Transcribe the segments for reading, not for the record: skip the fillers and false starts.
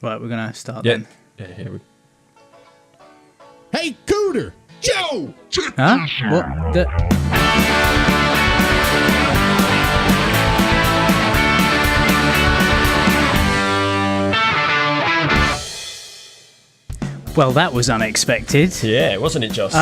Right, we're going to start then. Yeah, here we Hey, Cooter! Joe! Huh? What? Well, that was unexpected. Yeah, wasn't it, Joss?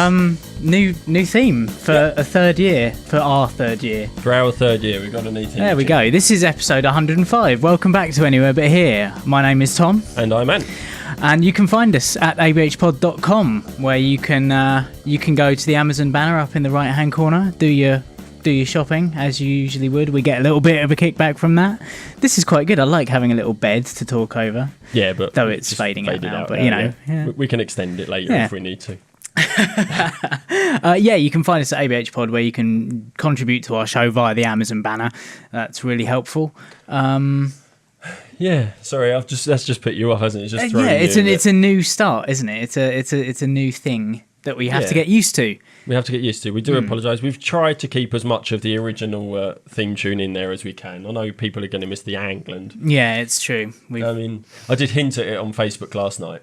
New theme for a third year, for our third year. For our third year, we've got a new theme. There we go. This is episode 105. Welcome back to Anywhere But Here. My name is Tom. And I'm Ant. And you can find us at abhpod.com, where you can go to the Amazon banner up in the right-hand corner, do your shopping as you usually would. We get a little bit of a kickback from that. This is quite good. I like having a little bed to talk over. Yeah, but though it's fading out now, but you know, yeah. We can extend it later if we need to. You can find us at ABHpod, where you can contribute to our show via the Amazon banner. That's really helpful. Yeah, sorry, that's just put you off, hasn't it? It's just it's a new start, isn't it? It's a new thing that we have to get used to. We have to get used to. We do apologise. We've tried to keep as much of the original theme tune in there as we can. I know people are going to miss the Angland. Yeah, it's true. I mean, I did hint at it on Facebook last night.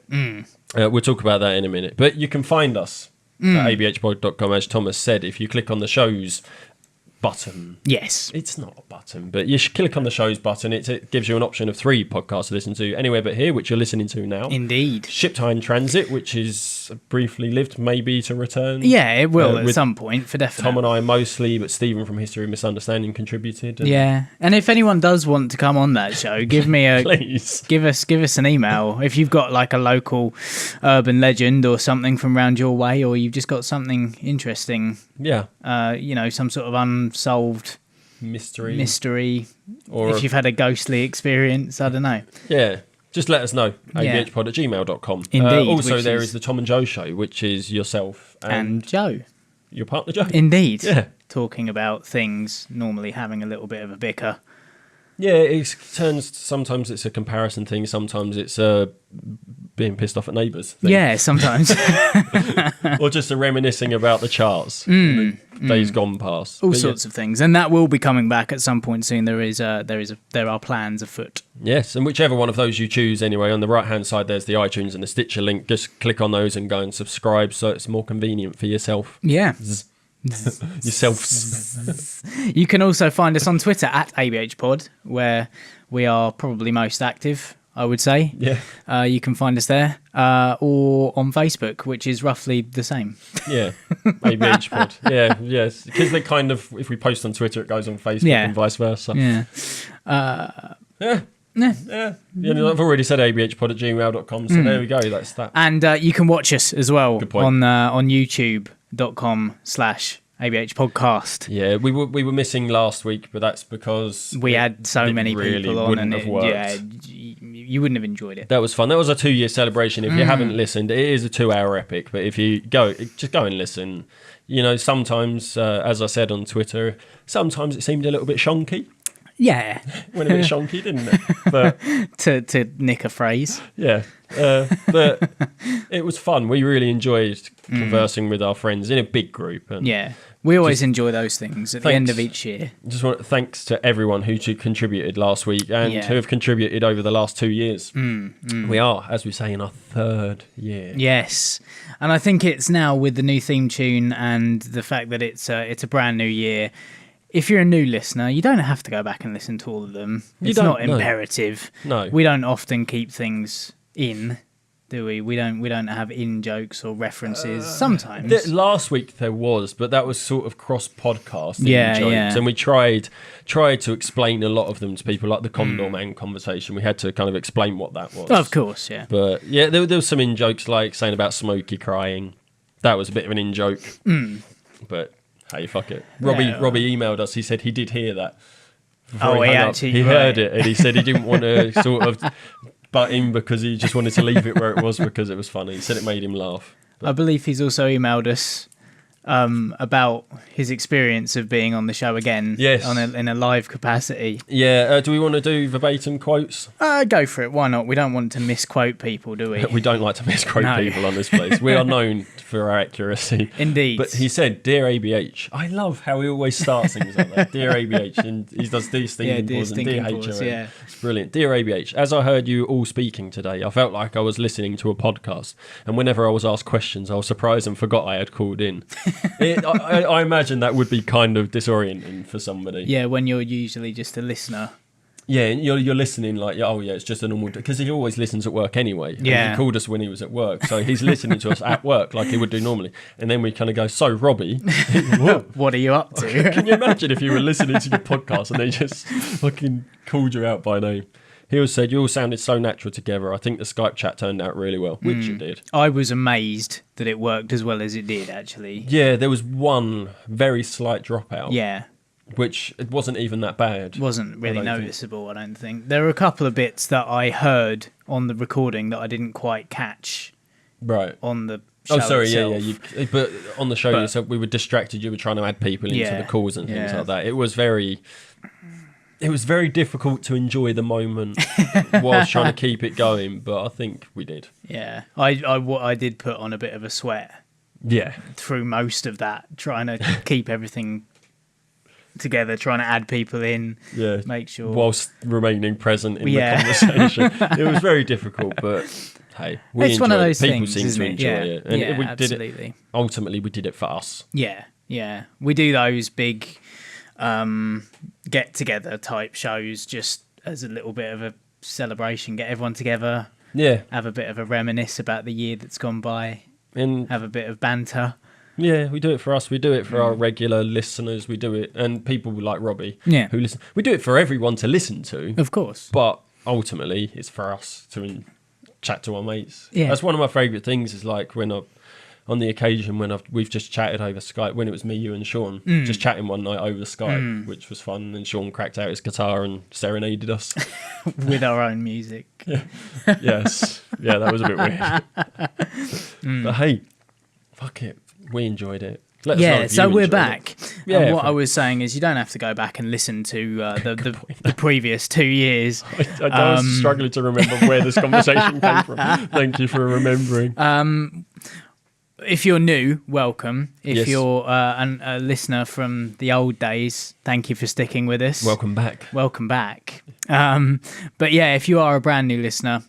We'll talk about that in a minute. But you can find us at abhpod.com, as Thomas said. If you click on the shows button. Yes. It's not a button, but you should click on the shows button. It gives you an option of 3 podcasts to listen to. Anywhere But Here, which you're listening to now. Indeed. Ship Time Transit, which is briefly lived, maybe to return. Yeah, it will at some point, for definite. Tom and I mostly, but Stephen from History of Misunderstanding contributed. And if anyone does want to come on that show, give me a please give us an email. If you've got like a local urban legend or something from round your way, or you've just got something interesting. Yeah. Some sort of unsolved mystery, or if you've had a ghostly experience, I don't know. Yeah, just let us know. abhpod@gmail.com. Indeed. Also, there is the Tom and Joe show, which is yourself and Joe, your partner Joe. Indeed. Yeah, talking about things, normally having a little bit of a bicker. Yeah, it turns. Sometimes it's a comparison thing. Sometimes it's being pissed off at neighbours thing. Yeah, sometimes. Or just a reminiscing about the charts, days gone past. All sorts of things, and that will be coming back at some point soon. There are plans afoot. Yes, and whichever one of those you choose, anyway, on the right hand side there's the iTunes and the Stitcher link. Just click on those and go and subscribe, so it's more convenient for yourself. Yeah. Yourselves. You can also find us on Twitter at ABHpod, where we are probably most active, I would say. Yeah. You can find us there, or on Facebook, which is roughly the same. Yeah, ABHpod. Yeah, yes, because they kind of, if we post on Twitter, it goes on Facebook and vice versa. Yeah. Yeah, I've already said abhpod@gmail.com, so there we go. That's that. And you can watch us as well Good point. on youtube.com/ABH podcast. Yeah, we were missing last week, but that's because we had so many people on, and worked. You wouldn't have enjoyed it. That was fun. That was a 2-year celebration. If you haven't listened, it is a 2-hour epic. But if you just go and listen. You know, sometimes, as I said on Twitter, sometimes it seemed a little bit shonky. Yeah, went a bit shonky, didn't it? But to nick a phrase. Yeah, but it was fun. We really enjoyed conversing with our friends in a big group. And we always enjoy those things at the end of each year. Just want thanks to everyone who contributed last week and who have contributed over the last 2 years. We are, as we say, in our 3rd year. Yes, and I think it's now with the new theme tune and the fact that it's a brand new year. If you're a new listener, you don't have to go back and listen to all of them. It's not imperative. No. We don't often keep things in, do we? We don't have in jokes or references. Sometimes. Last week there was, but that was sort of cross-podcast jokes. Yeah. And we tried to explain a lot of them to people, like the Condor Man conversation. We had to kind of explain what that was. Of course, yeah. But yeah, there was some in-jokes, like saying about Smokey crying. That was a bit of an in-joke. But... hey, fuck it. Robbie emailed us. He said he did hear that. He heard it, and he said he didn't want to sort of butt in because he just wanted to leave it where it was because it was funny. He said it made him laugh. I believe he's also emailed us about his experience of being on the show again. Yes. In a live capacity. Yeah. Do we want to do verbatim quotes? Go for it. Why not? We don't want to misquote people, do we? We don't like to misquote people on this place. We are known for our accuracy. Indeed. But he said, "Dear ABH." I love how he always starts things like that. "Dear ABH," and he does "Dear Stinking Pause" and "Dear HOM." Yeah. It's brilliant. "Dear ABH, as I heard you all speaking today, I felt like I was listening to a podcast, and whenever I was asked questions, I was surprised and forgot I had called in." I imagine that would be kind of disorienting for somebody. Yeah, when you're usually just a listener. Yeah, you're listening like, oh yeah, it's just a normal, because he always listens at work anyway. And yeah. he called us when he was at work, so he's listening to us at work like he would do normally. And then we kind of go, "So Robbie, what are you up to?" Can you imagine if you were listening to your podcast and they just fucking called you out by name? He also said, "You all sounded so natural together. I think the Skype chat turned out really well," which it did. I was amazed that it worked as well as it did, actually. Yeah, there was one very slight dropout. Yeah. Which it wasn't even that bad. Wasn't really noticeable, I don't think. There were a couple of bits that I heard on the recording that I didn't quite catch. Right. On the show itself. But on the show, you said we were distracted. You were trying to add people into the calls and things like that. It was very difficult to enjoy the moment whilst trying to keep it going, but I think we did. Yeah. I did put on a bit of a sweat. Yeah. Through most of that, trying to keep everything together, trying to add people in, make sure, whilst remaining present in the conversation. It was very difficult, but hey, it's one of those people things, seem to enjoy it, and we absolutely. did it. Ultimately, we did it for us. Yeah. We do those big get together type shows just as a little bit of a celebration, get everyone together, have a bit of a reminisce about the year that's gone by, and have a bit of banter. Yeah, we do it for us. We do it for our regular listeners. We do it, and people like Robbie, who listen. We do it for everyone to listen to, of course. But ultimately, it's for us to chat to our mates. Yeah, that's one of my favourite things. Is like when on the occasion when we've just chatted over Skype. When it was me, you, and Sean just chatting one night over Skype, which was fun. And Sean cracked out his guitar and serenaded us with our own music. Yes, that was a bit weird. But hey, fuck it. We enjoyed it. So we're back. And what I was saying is you don't have to go back and listen to the previous 2 years. I was struggling to remember where this conversation came from. Thank you for remembering. If you're new, welcome. If you're a listener from the old days, thank you for sticking with us. Welcome back. But yeah, if you are a brand new listener,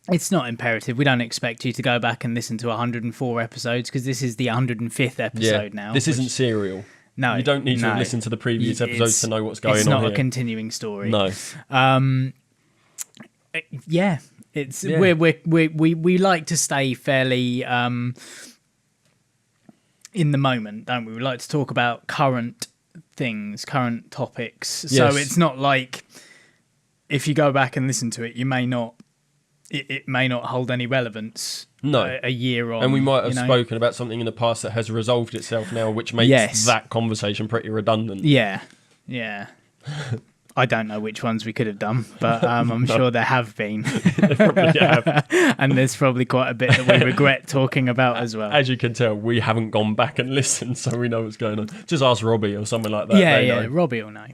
it's not imperative. We don't expect you to go back and listen to 104 episodes because this is the 105th episode now. This isn't serial. No. You don't need to listen to the previous episodes to know what's going on. It's not here. a continuing story. No. We like to stay fairly in the moment, don't we? We like to talk about current things, current topics. Yes. So it's not like if you go back and listen to it, you may not. It may not hold any relevance a year on. And we might have spoken about something in the past that has resolved itself now, which makes that conversation pretty redundant. Yeah. I don't know which ones we could have done, but I'm sure there have been. They probably have. And there's probably quite a bit that we regret talking about as well. As you can tell, we haven't gone back and listened, so we know what's going on. Just ask Robbie or someone like that. Yeah, Robbie will know.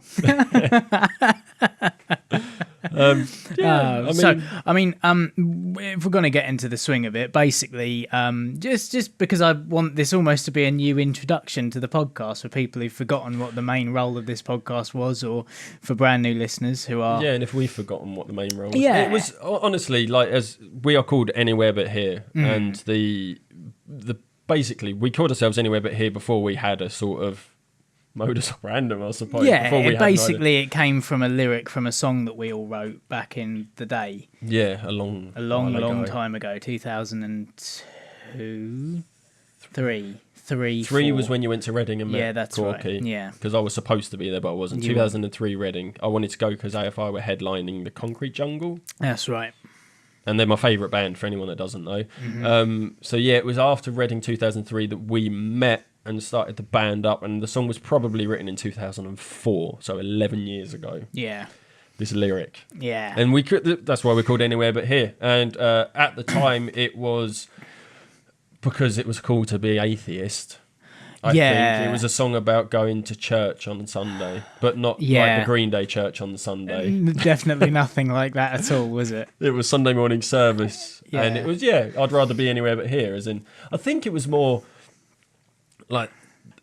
If we're going to get into the swing of it, basically, just because I want this almost to be a new introduction to the podcast for people who've forgotten what the main role of this podcast was, or for brand new listeners who are... Yeah, and if we've forgotten what the main role was. Yeah. It was, honestly, like, as we are called Anywhere But Here, and the basically, we called ourselves Anywhere But Here before we had a sort of modus operandi, I suppose. Yeah, it came from a lyric from a song that we all wrote back in the day. Yeah, a long time ago, 2002, three. Three was when you went to Reading and met that's Corky. Right. Yeah, because I was supposed to be there, but I wasn't. 2003 Reading. I wanted to go because AFI were headlining the Concrete Jungle. That's right. And they're my favourite band for anyone that doesn't know. So yeah, it was after Reading 2003 that we met and started the band up, and the song was probably written in 2004, so 11 years ago. Yeah. This lyric. Yeah. And that's why we're called Anywhere But Here. And at the time, it was because it was cool to be atheist. I think it was a song about going to church on Sunday, but not like the Green Day church on the Sunday. Definitely nothing like that at all, was it? It was Sunday morning service, and it was I'd rather be anywhere but here. As in, I think it was more like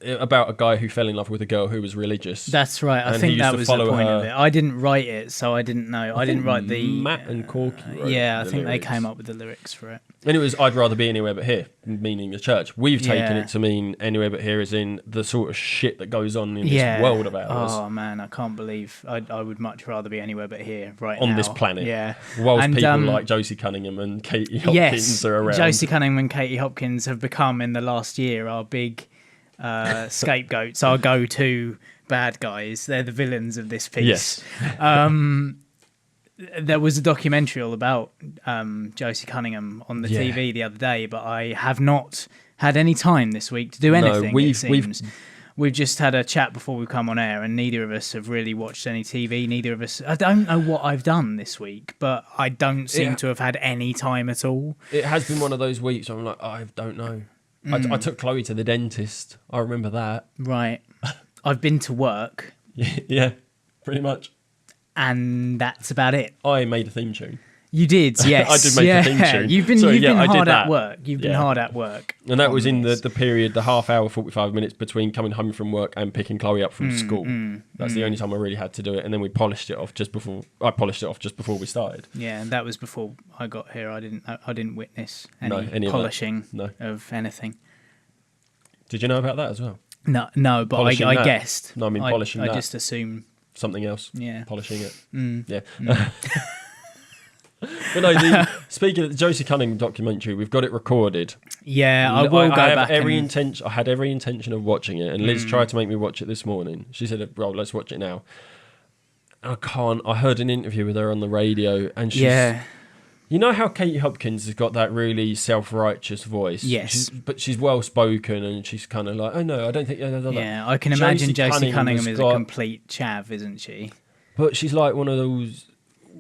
about a guy who fell in love with a girl who was religious. That's right. I think that was the point of it. I didn't write it, so I didn't know. I didn't write the Matt and Corky wrote I think lyrics. they came up with the lyrics for it. And it was I'd rather be anywhere but here, meaning the church. We've taken it to mean anywhere but here as in the sort of shit that goes on in this world about us. Oh man, I can't believe I would much rather be anywhere but here now. On this planet. Yeah. Whilst people like Josie Cunningham and Katie Hopkins are around. Josie Cunningham and Katie Hopkins have become in the last year our big scapegoats, our go-to bad guys. They're the villains of this piece. Yes. There was a documentary all about Josie Cunningham on the TV the other day, but I have not had any time this week to do anything. We've just had a chat before we come on air, and neither of us have really watched any TV. Neither of us. I don't know what I've done this week, but I don't seem to have had any time at all. It has been one of those weeks where I'm like, I don't know. I took Chloe to the dentist. I remember that. Right. I've been to work. Yeah, pretty much. And that's about it. I made a theme tune. You did, yes. I did make a theme tune. You've been hard at work. You've been hard at work. And that was in the period, the half hour, 45 minutes between coming home from work and picking Chloe up from school. That's the only time I really had to do it. And then we polished it off just before we started. Yeah, and that was before I got here. I didn't witness any polishing of anything. Did you know about that as well? No, but I guessed. No, I mean polishing that. I just assumed something else. Yeah. Polishing it. Yeah. But no, speaking of the Josie Cunningham documentary, we've got it recorded. Yeah, I will go back. I had every intention of watching it, and Liz tried to make me watch it this morning. She said, "Well, let's watch it now." I can't. I heard an interview with her on the radio, and she's... You know how Katie Hopkins has got that really self-righteous voice? Yes. But she's well-spoken, and she's kind of like, oh, no, I don't think... Yeah, I can imagine Josie Cunningham is a complete chav, isn't she? But she's like one of those...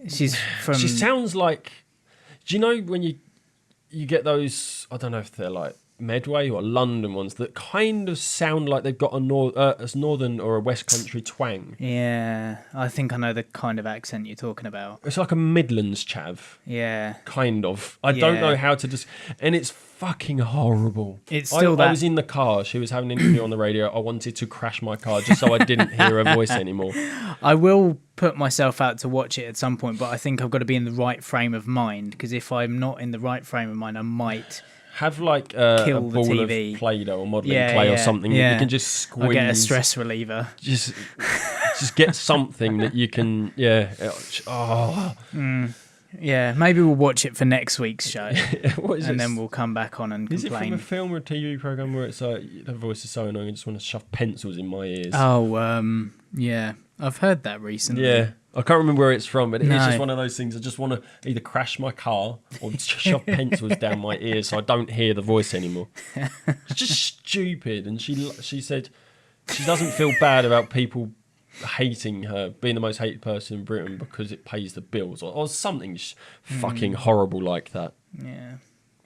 She sounds like... Do you know when you get those... I don't know if they're like Medway or London ones that kind of sound like they've got a northern or a West Country twang. Yeah, I think I know the kind of accent you're talking about. It's like a Midlands chav. Yeah. Kind of. I don't know how to and it's fucking horrible. It's still I was in the car. She was having an interview on the radio. I wanted to crash my car just so I didn't hear her voice anymore. I will put myself out to watch it at some point, but I think I've got to be in the right frame of mind, because if I'm not in the right frame of mind, I might... Have like a ball of Play-Doh or modelling clay or something that you can just squeeze. I'll get a stress reliever. Just get something that you can, Yeah, maybe we'll watch it for next week's show. What is and then we'll come back on and complain. Is it from a film or a TV programme where it's like, the voice is so annoying, I just want to shove pencils in my ears? Oh, yeah. I've heard that recently. Yeah. I can't remember where it's from, but it's just one of those things. I just want to either crash my car or shove pencils down my ears so I don't hear the voice anymore. It's just stupid. And she said she doesn't feel bad about people hating her, being the most hated person in Britain because it pays the bills or something fucking horrible like that. Yeah.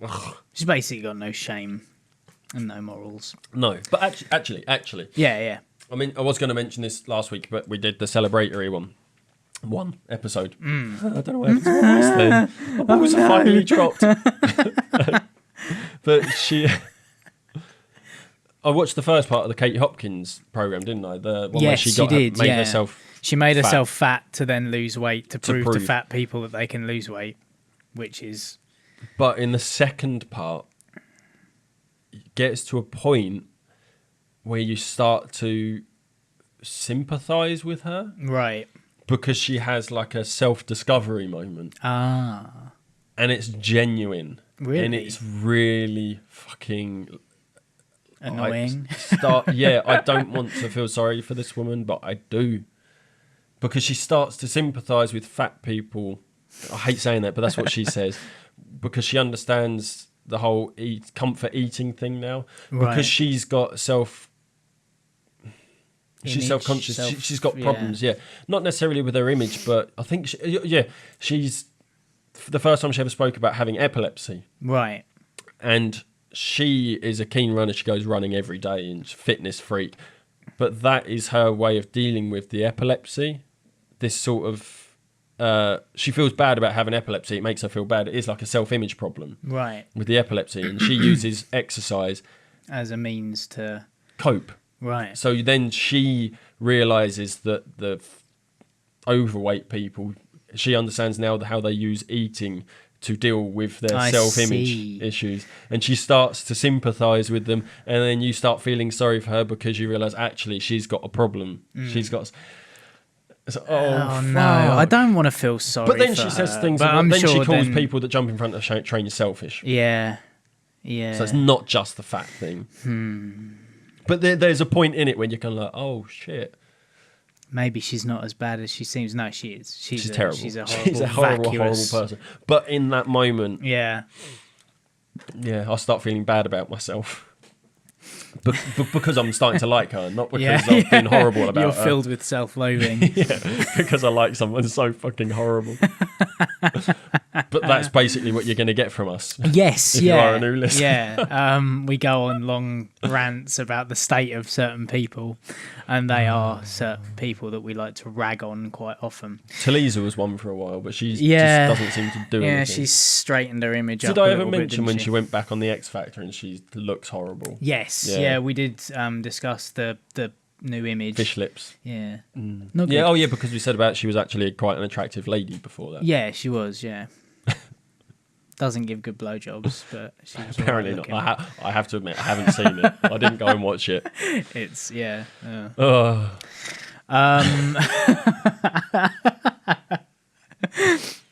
Ugh. She's basically got no shame and no morals. No, but actually. Yeah. I mean, I was going to mention this last week, but we did the celebratory one episode. I don't know what happened to my voice then. My voice finally dropped. But I watched the first part of the Katie Hopkins program, didn't I? The one where she made herself. She made herself fat to then lose weight to prove to fat people that they can lose weight, which is. But in the second part, it gets to a point where you start to sympathise with her, right? Because she has like a self-discovery moment. Ah. And it's genuine. Really? And it's really fucking... annoying. I don't want to feel sorry for this woman, but I do. Because she starts to sympathise with fat people. I hate saying that, but that's what she says. Because she understands the whole comfort eating thing now. Right. Because she's got she's self-conscious. She's got problems, Not necessarily with her image, but I think, she's... The first time she ever spoke about having epilepsy. Right. And she is a keen runner. She goes running every day and she's a fitness freak. But that is her way of dealing with the epilepsy. This sort of... she feels bad about having epilepsy. It makes her feel bad. It is like a self-image problem. Right. With the epilepsy. And she uses exercise... as a means to... cope. Right. So then she realises that the overweight people... She understands now how they use eating to deal with their self-image issues, and she starts to sympathise with them, and then you start feeling sorry for her because you realise actually she's got a problem. She's got... Oh no, I don't want to feel sorry. But then for she says her, things. But Then she calls people that jump in front of train selfish. Yeah. So it's not just the fat thing. But there's a point in it when you're kind of like, oh shit. Maybe she's not as bad as she seems. No, she is. She's terrible. She's a horrible person. But in that moment, yeah, I start feeling bad about myself. Because I'm starting to like her, not because I've been horrible about her. You're filled with self-loathing. Because I like someone so fucking horrible. But that's basically what you're going to get from us. Yes, if you are a new listener. Yeah. We go on long rants about the state of certain people, and they are certain people that we like to rag on quite often. Talisa was one for a while, but she just doesn't seem to do anything. Yeah, she's straightened her image up. Did I ever mention when she went back on the X Factor and she looks horrible? Yes, yeah, we did discuss the new image. Fish lips. Yeah. Not good. Yeah, because we said about she was actually quite an attractive lady before that. Yeah, she was, yeah. Doesn't give good blowjobs, but she was apparently not. I have to admit, I haven't seen it. I didn't go and watch it. It's, yeah.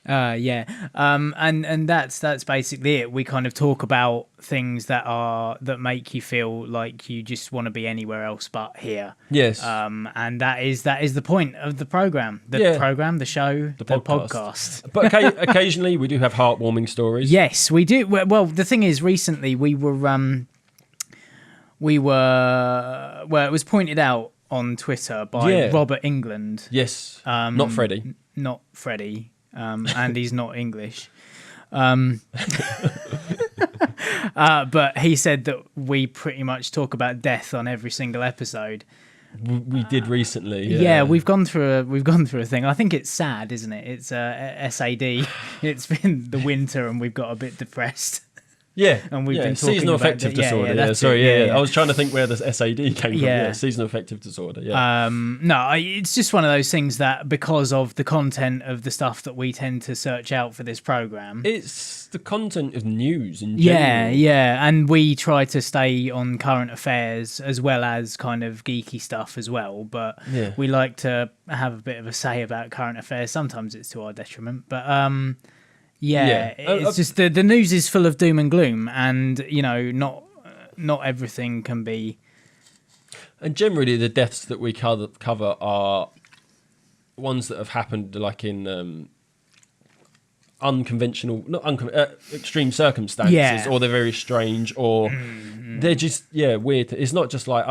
And that's basically it. We kind of talk about things that make you feel like you just want to be anywhere else but here. Yes. And that is the point of the program. The show, the podcast. But occasionally we do have heartwarming stories. Yes, we do. Well, the thing is, recently we were well, it was pointed out on Twitter by Robert England. Yes. Not Freddie. Not Freddie. And he's not English. But he said that we pretty much talk about death on every single episode. We did recently. Yeah, we've gone through a thing. I think it's sad, isn't it? It's SAD. It's been the winter and we've got a bit depressed. Yeah, and we've been talking seasonal about affective disorder. Sorry, I was trying to think where this SAD came from. Yeah, seasonal affective disorder. Yeah. No, it's just one of those things that because of the content of the stuff that we tend to search out for this program, it's the content of news in general. Yeah, and we try to stay on current affairs as well as kind of geeky stuff as well. But we like to have a bit of a say about current affairs. Sometimes it's to our detriment, but it's just the news is full of doom and gloom, and not everything can be. And generally, the deaths that we cover are ones that have happened, like in extreme circumstances, or they're very strange, or they're just weird. It's not just like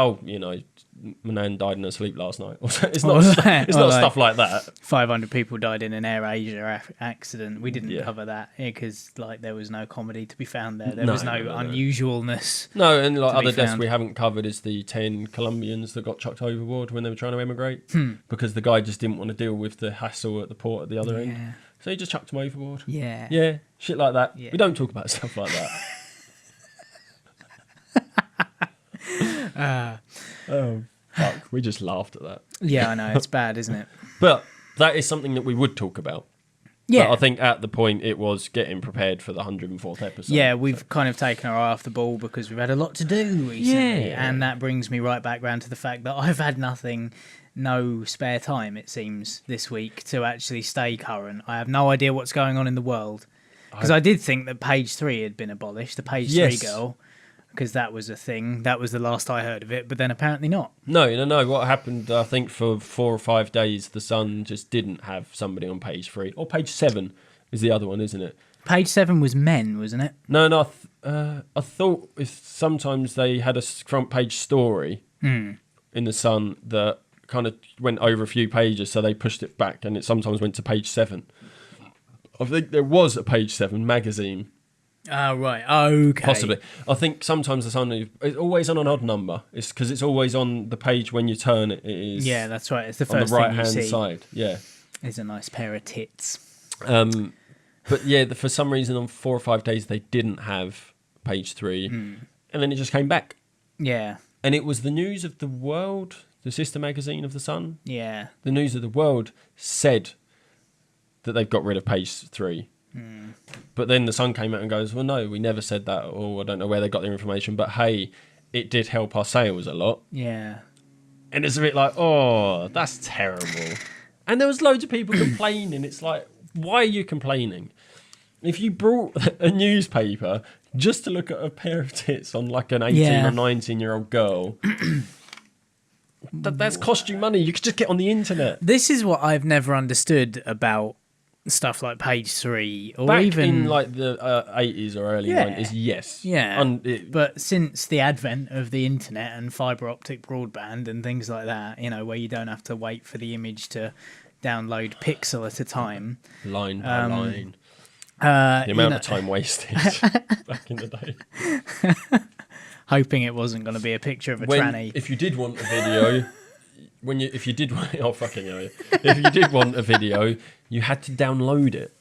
my nan died in her sleep last night. It's not stuff like that. 500 people died in an Air Asia accident. We didn't cover that because there was no comedy to be found there. There was no unusualness. No, and other deaths we haven't covered is the 10 Colombians that got chucked overboard when they were trying to emigrate because the guy just didn't want to deal with the hassle at the port at the other end. So he just chucked them overboard. Yeah, shit like that. Yeah. We don't talk about stuff like that. Oh, fuck. We just laughed at that. Yeah, I know. It's bad, isn't it? But that is something that we would talk about. Yeah. But I think at the point it was getting prepared for the 104th episode. Yeah, we've kind of taken our eye off the ball because we've had a lot to do recently. Yeah. And that brings me right back round to the fact that I've had no spare time, it seems, this week to actually stay current. I have no idea what's going on in the world. Because I did think that page 3 had been abolished, the page 3 girl. Because that was a thing. That was the last I heard of it, but then apparently not. No. What happened, I think, for 4 or 5 days, the Sun just didn't have somebody on page 3. Or page 7 is the other one, isn't it? Page 7 was men, wasn't it? No. I thought sometimes they had a front page story in the Sun that kind of went over a few pages, so they pushed it back, and it sometimes went to page 7. I think there was a page 7 magazine Oh, right. Okay. Possibly. I think sometimes the Sun is always on an odd number. It's because it's always on the page when you turn it. It is. Yeah, that's right. It's the on the first right thing you hand see. side. Yeah. Is a nice pair of tits. But yeah, for some reason on 4 or 5 days they didn't have page 3, and then it just came back. Yeah. And it was the News of the World, the sister magazine of the Sun. Yeah. The News of the World said that they've got rid of page 3. But then the Sun came out and goes, well, no, we never said that, or I don't know where they got their information, but hey, it did help our sales a lot. Yeah. And it's a bit like, oh, that's terrible. And there was loads of people complaining. It's like, why are you complaining? If you brought a newspaper just to look at a pair of tits on like an 18 or 19-year-old girl, that's cost you money. You could just get on the internet. This is what I've never understood about stuff like page 3 or Back even in like the 80s or early 90s, yes. Yeah. But since the advent of the internet and fiber optic broadband and things like that, where you don't have to wait for the image to download pixel at a time. Line by line. The amount of time wasted back in the day. Hoping it wasn't going to be a picture of a tranny. If you did want a video... if you did want a video, you had to download it.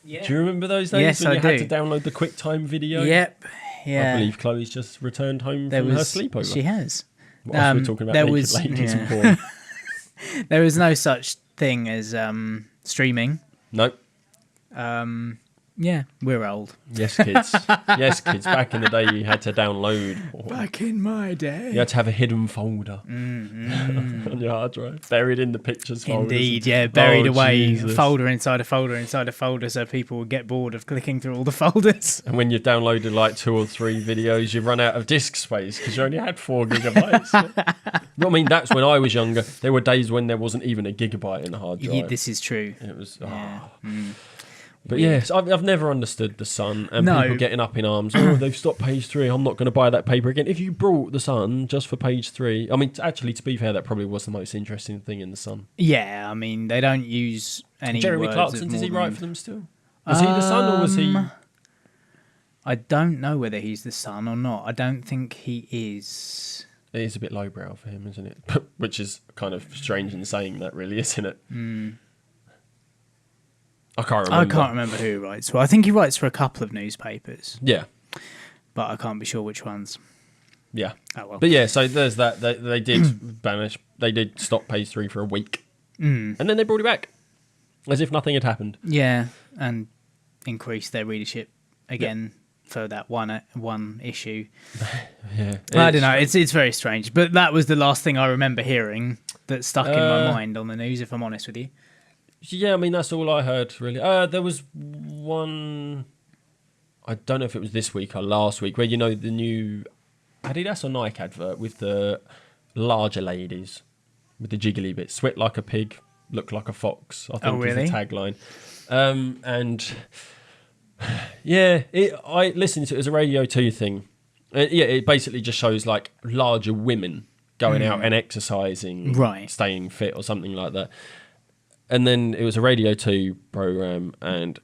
Yeah. Do you remember those days when you had to download the QuickTime video? Yep. Yeah. I believe Chloe's just returned home from her sleepover. She has. What else we're talking about? Naked ladies and porn. There was no such thing as streaming. Nope. Yeah, we're old. Yes, kids. Yes, kids. Back in the day, you had to download. Back in my day. You had to have a hidden folder on your hard drive. Buried in the pictures folder. Indeed, yeah. Buried away. Jesus. Folder inside a folder inside a folder so people would get bored of clicking through all the folders. And when you've downloaded like 2 or 3 videos, you run out of disk space because you only had 4 gigabytes. I mean, that's when I was younger. There were days when there wasn't even a gigabyte in the hard drive. Yeah, this is true. It was... But yes, I've never understood the Sun and people getting up in arms. Oh, they've stopped page 3. I'm not going to buy that paper again. If you brought the Sun just for page 3, I mean, actually, to be fair, that probably was the most interesting thing in the Sun. Yeah, I mean, they don't use any. Jeremy Clarkson, does he write for them still? Was he the Sun or was he? I don't know whether he's the Sun or not. I don't think he is. It is a bit lowbrow for him, isn't it? Which is kind of strange in saying that, really, isn't it? I can't remember who he writes for. I think he writes for a couple of newspapers. Yeah. But I can't be sure which ones. Yeah. Oh, well. But yeah, so there's that. They did banish. They did stop page 3 for a week. And then they brought it back. As if nothing had happened. Yeah. And increased their readership again for that one issue. Yeah. I don't know. It's very strange. But that was the last thing I remember hearing that stuck in my mind on the news, if I'm honest with you. Yeah, I mean, that's all I heard, really. There was one, I don't know if it was this week or last week, where, the new Adidas or Nike advert with the larger ladies, with the jiggly bits. Sweat like a pig, look like a fox, I think is the tagline. And, yeah, I listened to it as a Radio 2 thing. It basically just shows, like, larger women going out and exercising, staying fit or something like that. And then it was a Radio 2 programme, and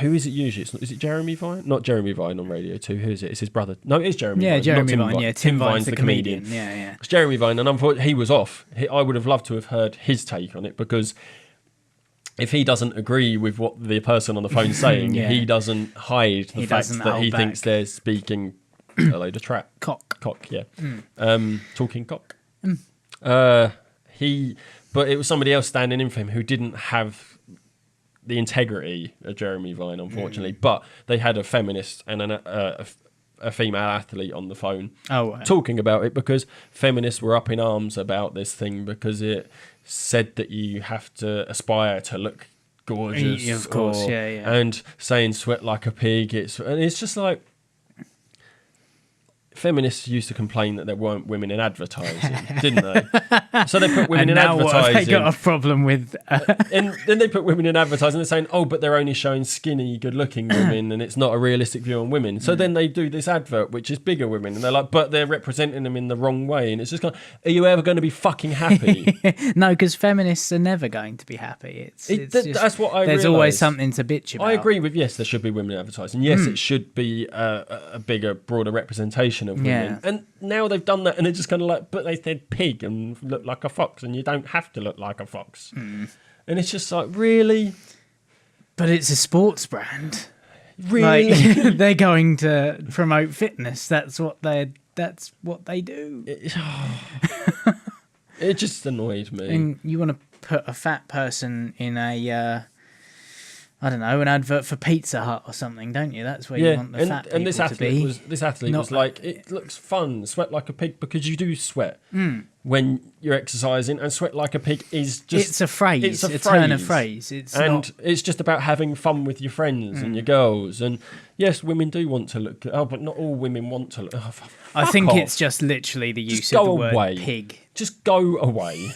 who is it usually? Is it Jeremy Vine? Not Jeremy Vine on Radio 2. Who is it? It's his brother. No, it is Jeremy Vine. Yeah, Jeremy Vine. Yeah, Tim Vine's the comedian. Yeah. It's Jeremy Vine, and unfortunately, he was off. I would have loved to have heard his take on it, because if he doesn't agree with what the person on the phone's saying, he doesn't hide the fact that he thinks they're speaking a load of trap. Cock, yeah. Talking cock. But it was somebody else standing in for him who didn't have the integrity of Jeremy Vine, unfortunately. But they had a feminist and a female athlete on the phone talking about it, because feminists were up in arms about this thing because it said that you have to aspire to look gorgeous. Of course, yeah. And saying sweat like a pig. It's just like... feminists used to complain that there weren't women in advertising, didn't they? So they put women in now advertising. What have they got a problem with? And then they put women in advertising. They're saying, oh, but they're only showing skinny, good-looking women, and it's not a realistic view on women. So then they do this advert, which is bigger women, and they're like, but they're representing them in the wrong way. And it's just kind of, are you ever going to be fucking happy? No, because feminists are never going to be happy. That's what I There's realised. always something to bitch about. I agree with, yes, there should be women in advertising. Yes, it should be a bigger, broader representation of women. Yeah. And now they've done that, and they're just kind of like, but they said pig and look like a fox, and you don't have to look like a fox. And it's just like, really? But it's a sports brand. Really? Like, they're going to promote fitness. That's what they do. It just annoys me. And you want to put a fat person in a I don't know, an advert for Pizza Hut or something, don't you? That's where you want the fat people and this athlete to be. This athlete was like, it looks fun, sweat like a pig, because you do sweat when you're exercising, and sweat like a pig is just... It's a phrase, a turn of phrase. It's just about having fun with your friends and your girls. And yes, women do want to look good. Oh, but not all women want to look... Oh, I think off. it's just literally the use Just of the go word away. pig. Just go away.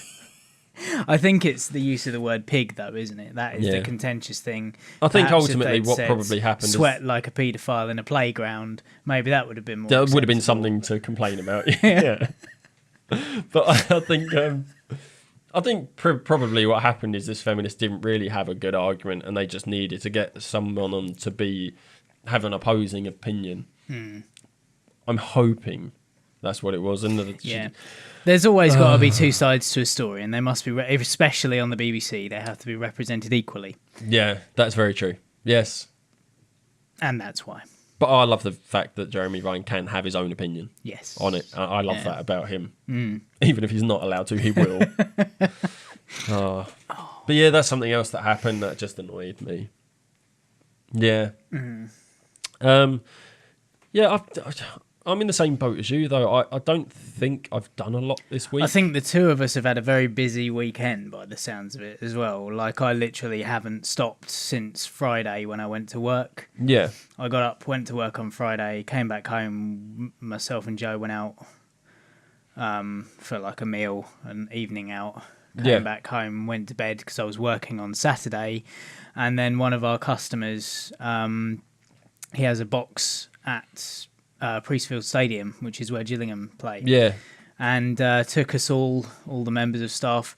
I think it's the use of the word pig, though, isn't it? That is the contentious thing. I think Perhaps ultimately if they'd what said, probably happened sweat like a paedophile in a playground, maybe that would have been more There would have been acceptable. something to complain about. Yeah. But I think probably what happened is this feminist didn't really have a good argument, and they just needed to get someone on to have an opposing opinion. I'm hoping that's what it was. And there's always got to be two sides to a story, and they must be, especially on the BBC, they have to be represented equally. Yeah, that's very true. Yes. And that's why. But I love the fact that Jeremy Vine can have his own opinion on it. I love that about him. Even if he's not allowed to, he will. But yeah, that's something else that happened that just annoyed me. Yeah. Yeah, I'm in the same boat as you, though. I don't think I've done a lot this week. I think the two of us have had a very busy weekend by the sounds of it as well. Like, I literally haven't stopped since Friday when I went to work. Yeah. I got up, went to work on Friday, came back home. Myself and Joe went out for like a meal, an evening out. Came back home, went to bed because I was working on Saturday. And then one of our customers, he has a box at Priestfield Stadium, which is where Gillingham play. Yeah. And took us all the members of staff,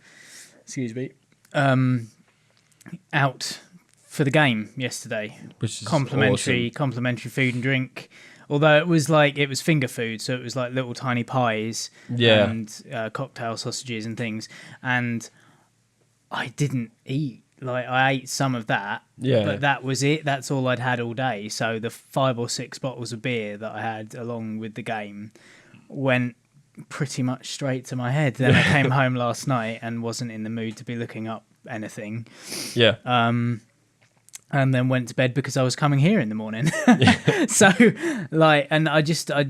out for the game yesterday. Which is complimentary food and drink. Although it was finger food, so it was like little tiny pies and cocktail sausages and things. And I didn't eat. Like, I ate some of that, but that was it. That's all I'd had all day. So the 5 or 6 bottles of beer that I had along with the game went pretty much straight to my head. Then I came home last night and wasn't in the mood to be looking up anything. Yeah. And then went to bed because I was coming here in the morning. So, like, and I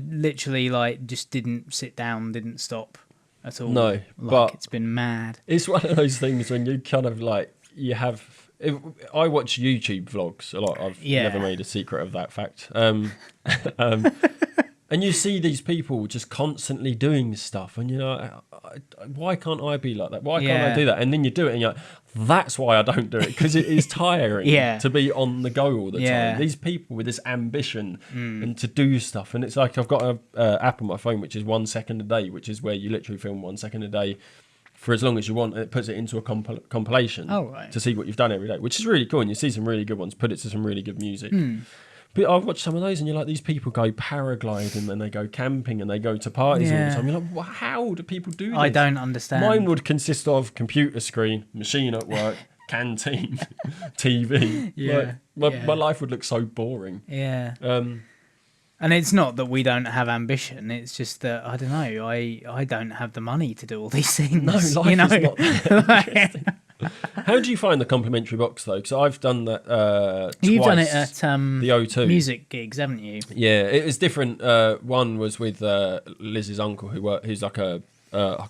literally, like, just didn't sit down, didn't stop at all. No, but it's been mad. It's one of those things when you kind of like, I watch YouTube vlogs a lot. I've never made a secret of that fact. And you see these people just constantly doing stuff, and you're like, why can't I be like that? Why can't I do that? And then you do it, and you're like, that's why I don't do it, because it is tiring to be on the go all the time. These people with this ambition and to do stuff, and it's like, I've got an app on my phone which is 1 second a day, which is where you literally film 1 second a day for as long as you want, and it puts it into a compilation to see what you've done every day, which is really cool. And you see some really good ones, put it to some really good music. But I've watched some of those, and you're like, these people go paragliding, and they go camping, and they go to parties all the time. You're like, well, how do people do this? I don't understand. Mine would consist of computer screen, machine at work, canteen, TV. My life would look so boring. Yeah. And it's not that we don't have ambition. It's just that, I don't know, I don't have the money to do all these things. No, life is not that interesting. How do you find the complimentary box, though? Because I've done that twice. You've done it at the O2 music gigs, haven't you? Yeah, it was different. One was with Liz's uncle, who's like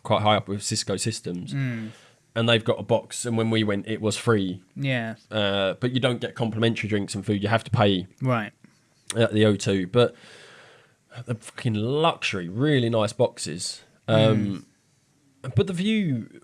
quite high up with Cisco Systems. And they've got a box, and when we went, it was free. Yeah. But you don't get complimentary drinks and food. You have to pay right at the O2. But the fucking luxury, really nice boxes. But the view,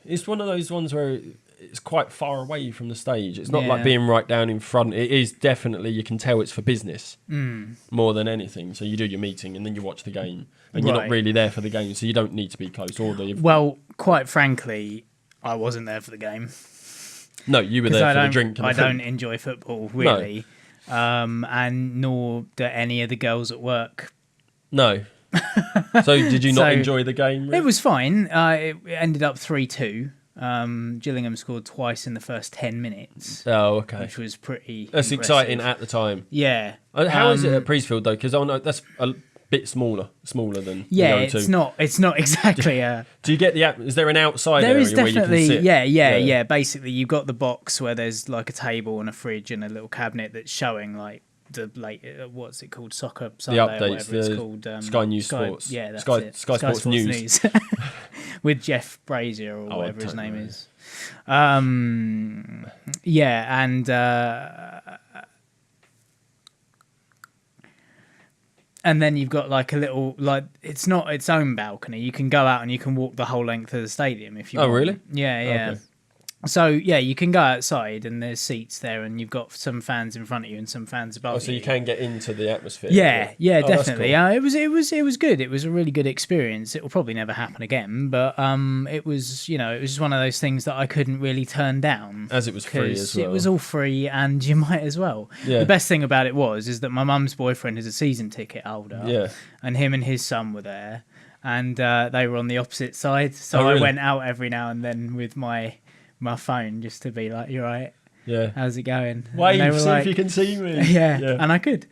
it's one of those ones where it's quite far away from the stage. It's not like being right down in front. It is definitely, you can tell it's for business more than anything. So you do your meeting and then you watch the game, and you're not really there for the game, so you don't need to be close. Well, quite frankly, I wasn't there for the game. No, you were there for the drink. And I don't enjoy football really, and nor do any of the girls at work. No. So did you not enjoy the game? Really? It was fine. It ended up 3-2. Gillingham scored twice in the first 10 minutes. Oh, okay. Which was pretty That's impressive. exciting at the time. Yeah. How is it at Priestfield though? Because that's a bit smaller than the O2. It's not exactly a... Do you get is there an outside there area is definitely, where you can sit? Yeah. Basically, you've got the box where there's like a table and a fridge and a little cabinet that's showing like the what's it called, Soccer Sunday, the updates, or whatever it's called, Sky News Sports. Yeah, that's Sky it. Sports News. With Jeff Brazier or whatever his name is. And then you've got like a little, like, it's not its own balcony. You can go out and you can walk the whole length of the stadium if you want. Oh, really? Yeah. Okay. So, yeah, you can go outside and there's seats there and you've got some fans in front of you and some fans above you. So you can get into the atmosphere. Yeah, definitely. Cool. It was good. It was a really good experience. It will probably never happen again, but it was, it was one of those things that I couldn't really turn down. As it was free as well. It was all free and you might as well. Yeah. The best thing about it is that my mum's boyfriend is a season ticket holder. Yeah. And him and his son were there and they were on the opposite side. So I went out every now and then with my phone just to be like, "You right? Yeah. How's it going?" Wave, see if you can see me. Yeah. And I could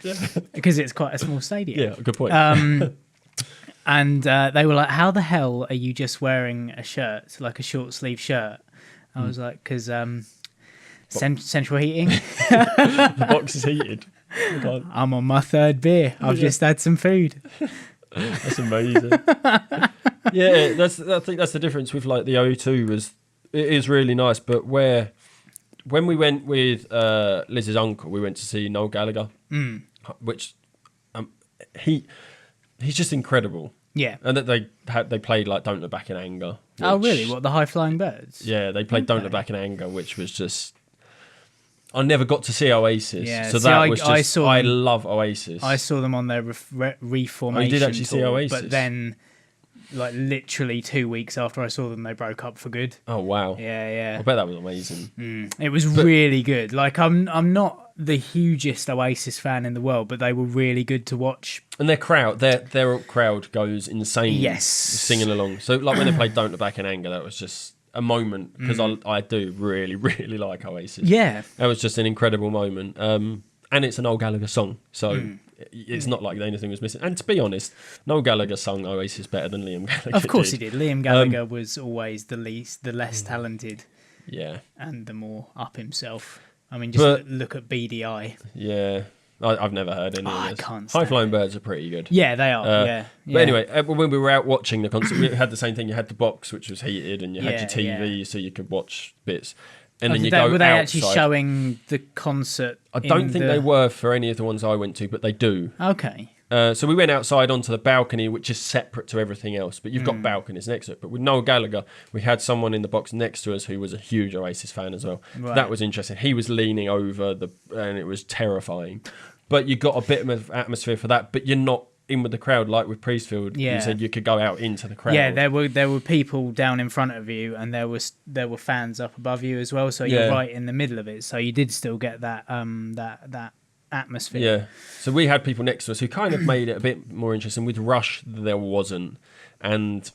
because it's quite a small stadium. Yeah, good point. And they were like, "How the hell are you just wearing a shirt, like a short sleeve shirt?" I was like, "Because central heating. The box is heated. I'm on my third beer. I've just had some food." That's amazing. Yeah, I think that's the difference with like the O2 it is really nice, but when we went with Liz's uncle, we went to see Noel Gallagher, which he's just incredible. Yeah, and that they played like "Don't Look Back in Anger." Oh, really? What, the High Flying Birds? Yeah, they played "Don't Look Back in Anger," which was just. I never got to see Oasis, so I love Oasis. I saw them on their reformation. Oh, you did actually see Oasis, but then. Like literally 2 weeks after I saw them, they broke up for good. Oh wow! Yeah. I bet that was amazing. It was really good. Like I'm not the hugest Oasis fan in the world, but they were really good to watch. And their crowd goes insane. Yes, singing along. So like when they played "Don't Look Back in Anger," that was just a moment because I do really really like Oasis. Yeah, that was just an incredible moment. And it's an Noel Gallagher song, so. It's not like anything was missing. And to be honest, Noel Gallagher sung Oasis better than Liam Gallagher. Of course he did. Liam Gallagher was always the less talented. Yeah. And the more up himself. I mean, just look at BDI. Yeah. I've never heard any of this. I can't High Flying Birds are pretty good. Yeah, they are. Yeah. But anyway, when we were out watching the concert, we had the same thing. You had the box, which was heated, and you had your TV, so you could watch bits. And then were they actually showing the concert? I don't think they were for any of the ones I went to, but they do. Okay. So we went outside onto the balcony, which is separate to everything else, but you've got balconies next to it. But with Noel Gallagher, we had someone in the box next to us who was a huge Oasis fan as well. Right. That was interesting. He was leaning over and it was terrifying. But you got a bit of atmosphere for that, but you're not in with the crowd like with Priestfield. You said you could go out into the crowd. Yeah, there were people down in front of you, and there were fans up above you as well. So you're right in the middle of it. So you did still get that that atmosphere. Yeah. So we had people next to us who kind of made it a bit more interesting. With Rush, there wasn't, and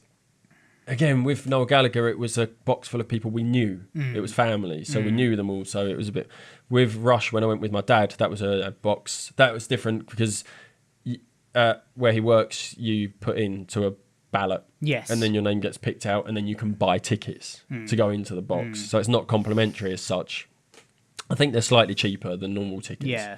again with Noel Gallagher, it was a box full of people we knew. It was family, so we knew them all. So it was a bit. With Rush, when I went with my dad, that was a box that was different because. Where he works, you put into a ballot, and then your name gets picked out, and then you can buy tickets to go into the box. So it's not complimentary as such. I think they're slightly cheaper than normal tickets. Yeah.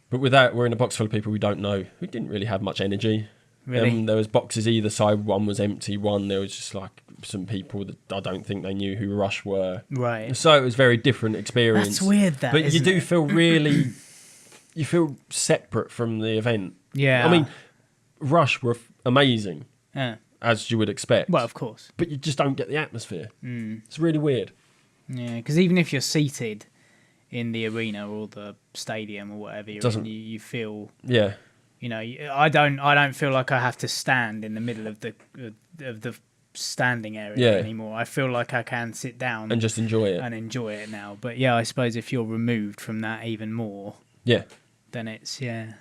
But with that, we're in a box full of people we don't know, who didn't really have much energy. Really? There was boxes either side. One was empty. One there was just like some people that I don't think they knew who Rush were. Right. So it was a very different experience. That's weird. But you do feel really. You feel separate from the event. Yeah. I mean, Rush were amazing, Yeah. as you would expect. Well, of course. But you just don't get the atmosphere. It's really weird. Yeah, because even if you're seated in the arena or the stadium or whatever, you feel. Yeah. You know, I don't feel like I have to stand in the middle of the standing area anymore. I feel like I can sit down and just enjoy it now. But yeah, I suppose if you're removed from that even more, then it's it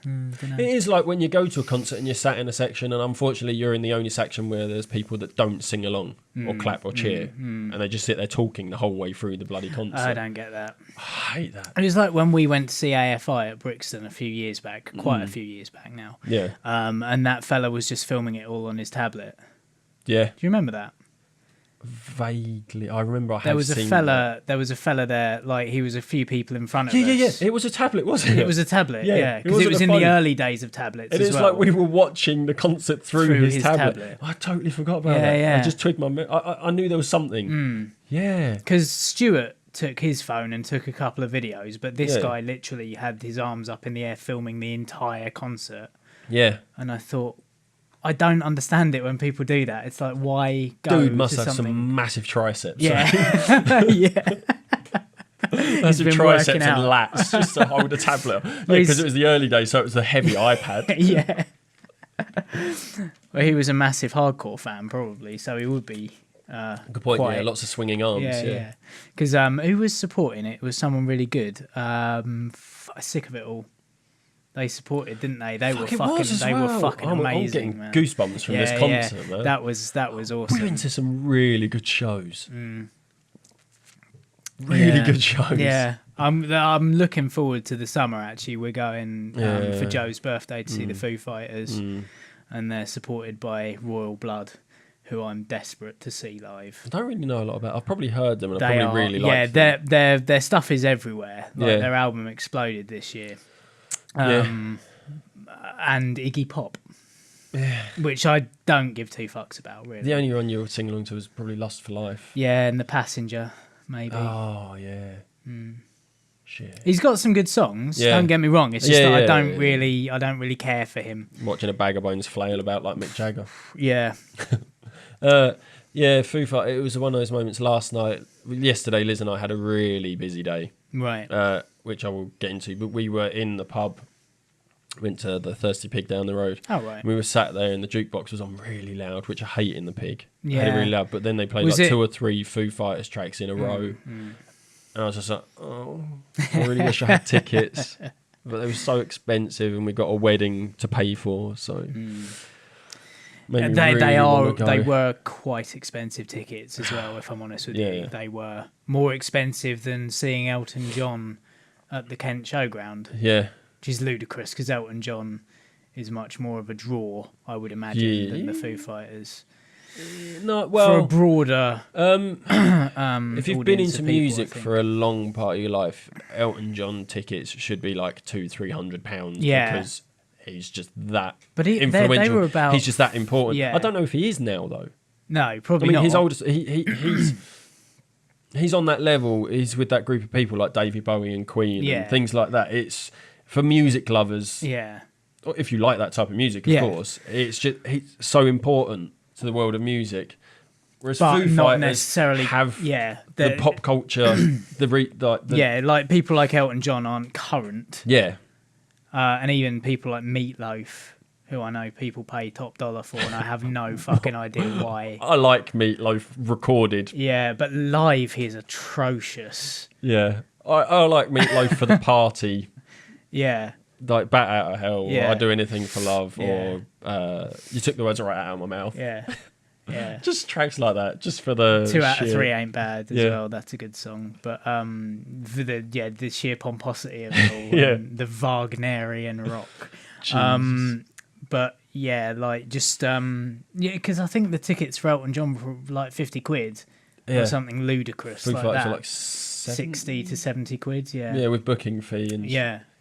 is like when you go to a concert and you're sat in a section, and unfortunately you're in the only section where there's people that don't sing along or clap or cheer, and they just sit there talking the whole way through the bloody concert. I don't get that. I hate that. It was like when we went to see AFI at Brixton a few years back, quite a few years back now. Yeah. And that fella was just filming it all on his tablet. Yeah. Do you remember that? Vaguely, I remember. There was a fella there. Like he was a few people in front of us. Yeah. It was a tablet, wasn't it? It was a tablet. Yeah, because wasn't it was a in phone. the early days of tablets. It is well. like we were watching the concert through his tablet. I totally forgot about that. Yeah. I just twigged my. I knew there was something. Yeah. Because Stuart took his phone and took a couple of videos, but this guy literally had his arms up in the air filming the entire concert. Yeah. And I thought, I don't understand it when people do that. It's like, why go Dude must to have something... some massive triceps. Yeah. Yeah. Massive triceps and lats just to hold a tablet. Yeah, because it was the early days, so it was the heavy iPad. Yeah. Well, he was a massive hardcore fan, probably, so he would be... Good point, yeah. Lots of swinging arms. Yeah. Because who was supporting it? It was someone really good. Sick of it all. They supported, didn't they? They were fucking amazing. I'm getting man. goosebumps from this concert, man. That was awesome. We went to some really good shows. Really good shows. Yeah. I'm looking forward to the summer. Actually, we're going for Joe's birthday to see the Foo Fighters, and they're supported by Royal Blood, who I'm desperate to see live. I don't really know a lot about. I've probably heard them, and I probably really like them. Their stuff is everywhere. Like their album exploded this year. And Iggy Pop, which I don't give two fucks about, really. The only one you'll sing along to is probably Lust for Life. Yeah, and The Passenger, maybe. Oh, yeah. Shit. He's got some good songs, don't get me wrong. It's just that I don't really care for him. Watching a bag of bones flail about like Mick Jagger. Yeah. Foo Fighters, it was one of those moments last night. Yesterday, Liz and I had a really busy day. Right. Which I will get into, but we were in the pub, went to the Thirsty Pig down the road. Oh, right. We were sat there and the jukebox was on really loud, which I hate in the Pig. Yeah. I hate it really loud, but then they played two or three Foo Fighters tracks in a row. And I was just like, oh, I really wish I had tickets. But they were so expensive and we got a wedding to pay for, so... They were quite expensive tickets as well, if I'm honest with you. Yeah. They were more expensive than seeing Elton John at the Kent Showground. Yeah. Which is ludicrous because Elton John is much more of a draw, I would imagine, than the Foo Fighters. For a broader if you've been into music for a long part of your life, Elton John tickets should be like £200-300 because he's just that influential. They were about, he's just that important. Yeah. I don't know if he is now though. No, probably not. His oldest. He's on that level. He's with that group of people like David Bowie and Queen and things like that. It's for music lovers. Yeah. If you like that type of music, of course, it's just he's so important to the world of music. Whereas Foo Fighters necessarily have the pop culture, like people like Elton John aren't current. Yeah. And even people like Meatloaf, who I know people pay top dollar for, and I have no fucking idea why. I like Meatloaf recorded. Yeah, but live he's atrocious. Yeah. I like Meatloaf for the party. Yeah. Like Bat Out of Hell, or I Do Anything for Love, or You Took the Words Right Out of My Mouth. Yeah. Yeah. Just tracks like that, just for the 2 out of 3 ain't bad as well. That's a good song. But for the sheer pomposity of it all, and the Wagnerian rock. But yeah, like just because I think the tickets for Elton John were like 50 quid or something ludicrous Foo like Fighters that. are like 60 to 70 quid. Yeah. Yeah, with booking fee and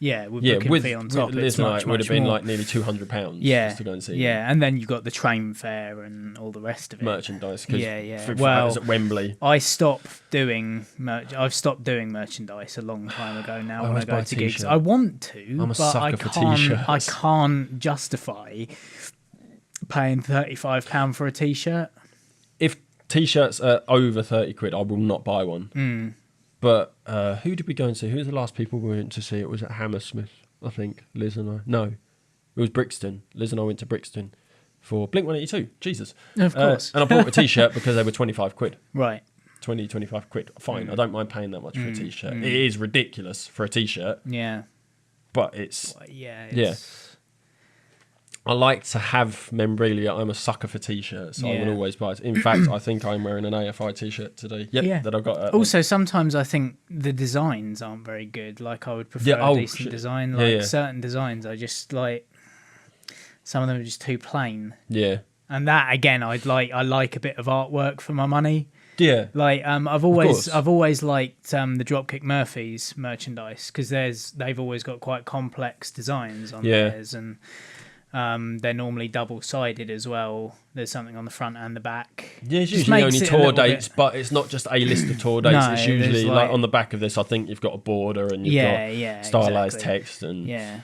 with booking fee on top. Liz it's and I, much, it would have much been more. like nearly £200 Yeah, just to go and see and then you've got the train fare and all the rest of it. merchandise. Well, it was at Wembley. I've stopped doing merchandise a long time ago now. When I go to gigs, I want to, I'm a but sucker for t-shirts. I can't justify paying £35 for a t-shirt. If t-shirts are over £30, I will not buy one. But who did we go and see? Who was the last people we went to see? It was at Hammersmith, I think. Liz and I. No, it was Brixton. Liz and I went to Brixton for Blink-182. Jesus. Of course. And I bought a t-shirt because they were £25. Right. 25 quid. Fine. I don't mind paying that much for a t-shirt. It is ridiculous for a t-shirt. Yeah. But it's... Yeah. I like to have memorabilia. I'm a sucker for t-shirts. So I will always buy it. In fact, I think I'm wearing an AFI t-shirt today. That I've got. Also, sometimes I think the designs aren't very good. Like, I would prefer a decent design. Like, certain designs, I just like... Some of them are just too plain. Yeah. And that, again, I like a bit of artwork for my money. Yeah. Like, I've always liked the Dropkick Murphys merchandise because they've always got quite complex designs on theirs, and they're normally double-sided as well. There's something on the front and the back. Yeah, it's usually only tour dates, but it's not just a list of tour dates. No, it's usually like on the back of this, I think you've got a border and you've got stylized text and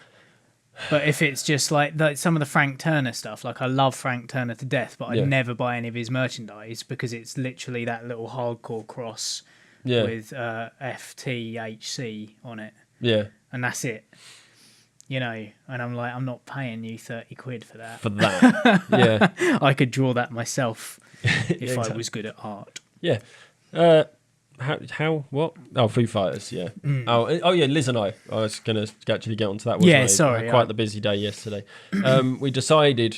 But if it's just like some of the Frank Turner stuff, like I love Frank Turner to death, but I'd never buy any of his merchandise because it's literally that little hardcore cross with FTHC on it. Yeah. And that's it. You know, and I'm like, I'm not paying you £30 for that. For that. Yeah. I could draw that myself if I was good at art. Yeah. What? Oh, Foo Fighters, yeah. Oh, yeah, Liz and I was going to actually get onto that. I had quite the busy day yesterday. We decided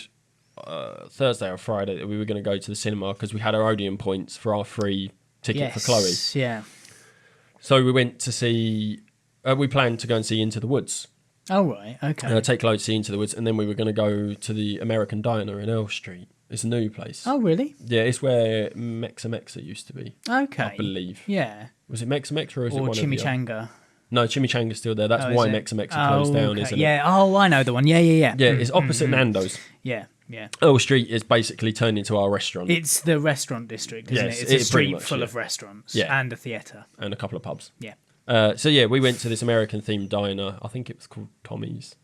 Thursday or Friday that we were going to go to the cinema because we had our Odeon points for our free ticket for Chloe. Yeah. So we went to see, we planned to go and see Into the Woods. Oh, right, okay. Take Chloe to see Into the Woods, and then we were going to go to the American Diner in Earl Street. It's a new place. Oh, really? Yeah, it's where Mexa used to be. Okay. I believe. Yeah. Was it Mexa or is it one Chimichanga? of the other? No, Chimichanga's still there. That's why Mexa closed down, isn't it? Yeah. Oh, I know the one. Yeah. Yeah, it's opposite Nando's. Yeah. Earl Street is basically turned into our restaurant. It's the restaurant district, isn't it? It's a street full of restaurants and a theatre. And a couple of pubs. Yeah. We went to this American-themed diner. I think it was called Tommy's.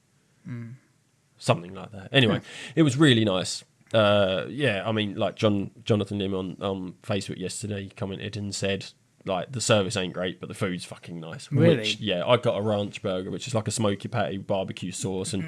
Something like that. Anyway, it was really nice. I mean, like Jonathan Lim on Facebook yesterday commented and said, like, the service ain't great, but the food's fucking nice. Really? Which, I got a ranch burger, which is like a smoky patty with barbecue sauce and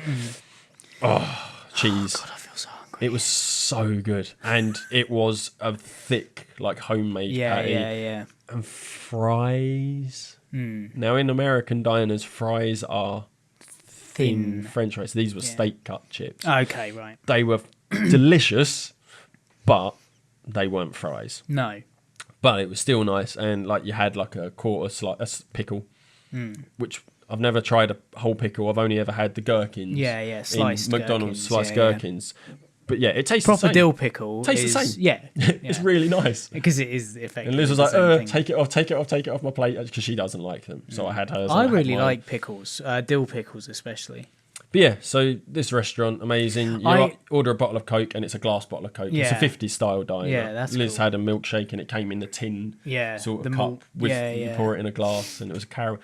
cheese. Oh, God, I feel so hungry. It was so good. And it was a thick, like, homemade patty. Yeah. And fries. Now, in American diners, fries are thin French fries. These were steak cut chips. Okay, right. They were delicious, but they weren't fries. No. But it was still nice, and like you had like a quarter pickle, which I've never tried a whole pickle. I've only ever had the gherkins. Sliced in McDonald's gherkins, sliced gherkins. But yeah, it tastes proper the same. dill pickle. Tastes the same. Yeah. It's really nice because it is effective. And Liz was like, take it off my plate, because she doesn't like them. So I had hers. I really like pickles, dill pickles especially. But yeah, so this restaurant, amazing. You order a bottle of Coke and it's a glass bottle of Coke. It's a 50s style diner. Yeah, that's Liz cool. had a milkshake and it came in the tin sort of cup. You pour it in a glass and it was a caramel.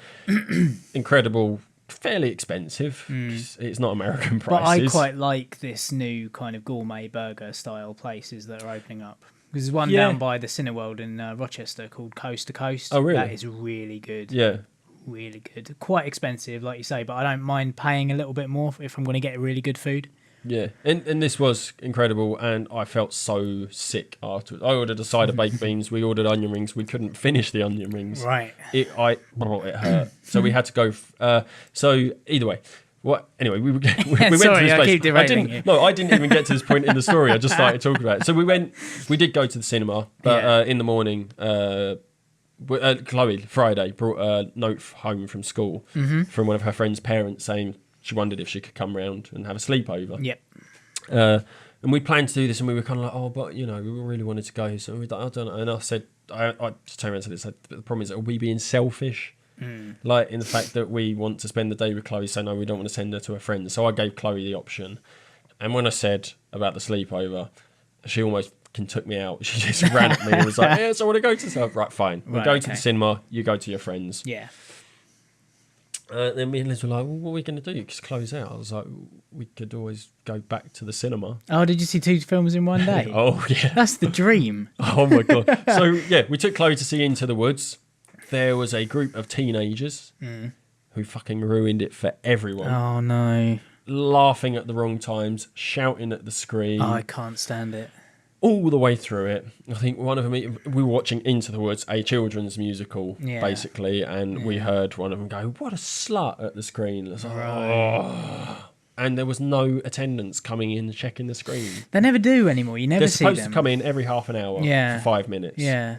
Incredible, fairly expensive. It's not American prices. But I quite like this new kind of gourmet burger style places that are opening up. There's one down by the Cineworld in Rochester called Coast to Coast. Oh, really? That is really good. Yeah. Really good. Quite expensive, like you say, but I don't mind paying a little bit more if I'm going to get really good food. Yeah, and this was incredible, and I felt so sick afterwards. I ordered a side of baked beans. We ordered onion rings. We couldn't finish the onion rings. Right. It hurt. So we had to go. So either way. Anyway, we went to this place. I keep derailing you. I didn't even get to this point in the story. I just started talking about it. So we did go to the cinema, but in the morning, Chloe, Friday, brought a note home from school from one of her friend's parents saying she wondered if she could come round and have a sleepover. Yep. And we planned to do this, and we were kind of like, but, we really wanted to go. So we thought, I don't know. And I said, I just turned around and said, the problem is, are we being selfish? Like in the fact that we want to spend the day with Chloe, so no, we don't want to send her to her friends. So I gave Chloe the option. And when I said about the sleepover, she almost took me out. She just ran at me and was like, yes, I want to go to stuff. Right, fine. We'll go to the cinema. You go to your friends. Yeah. Then me and Liz were like, well, what are we going to do? Because Chloe's out. I was like, we could always go back to the cinema. Oh, did you see 2 films in one day? Oh, yeah. That's the dream. Oh, my God. So, yeah, we took Chloe to see Into the Woods. There was a group of teenagers who fucking ruined it for everyone. Oh, no. Laughing at the wrong times, shouting at the screen. Oh, I can't stand it. All the way through it. I think one of them, we were watching Into the Woods, a children's musical, basically, and we heard one of them go, what a slut, at the screen. It was like, oh. And there was no attendance coming in checking the screen. They never do anymore. You never They're see them. supposed to come in every half an hour for 5 minutes. Yeah.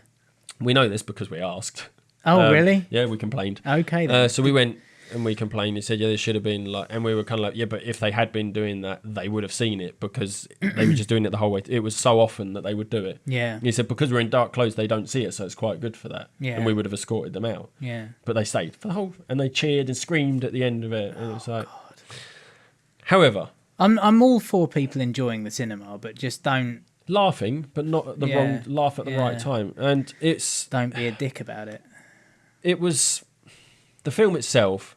We know this because we asked. Oh, really? Yeah, we complained. Okay, then. So we went and we complained. He said, yeah, there should have been like, and we were kind of like, yeah, but if they had been doing that, they would have seen it because they were just doing it the whole way. It was so often that they would do it. Yeah. He said, because we're in dark clothes, they don't see it, so it's quite good for that. Yeah. And we would have escorted them out. Yeah. But they stayed for the whole, and they cheered and screamed at the end of it. And it was like, God. However, I'm all for people enjoying the cinema, but just don't laughing, but not at the wrong, laugh at the right time. And don't be a dick about it. It was, the film itself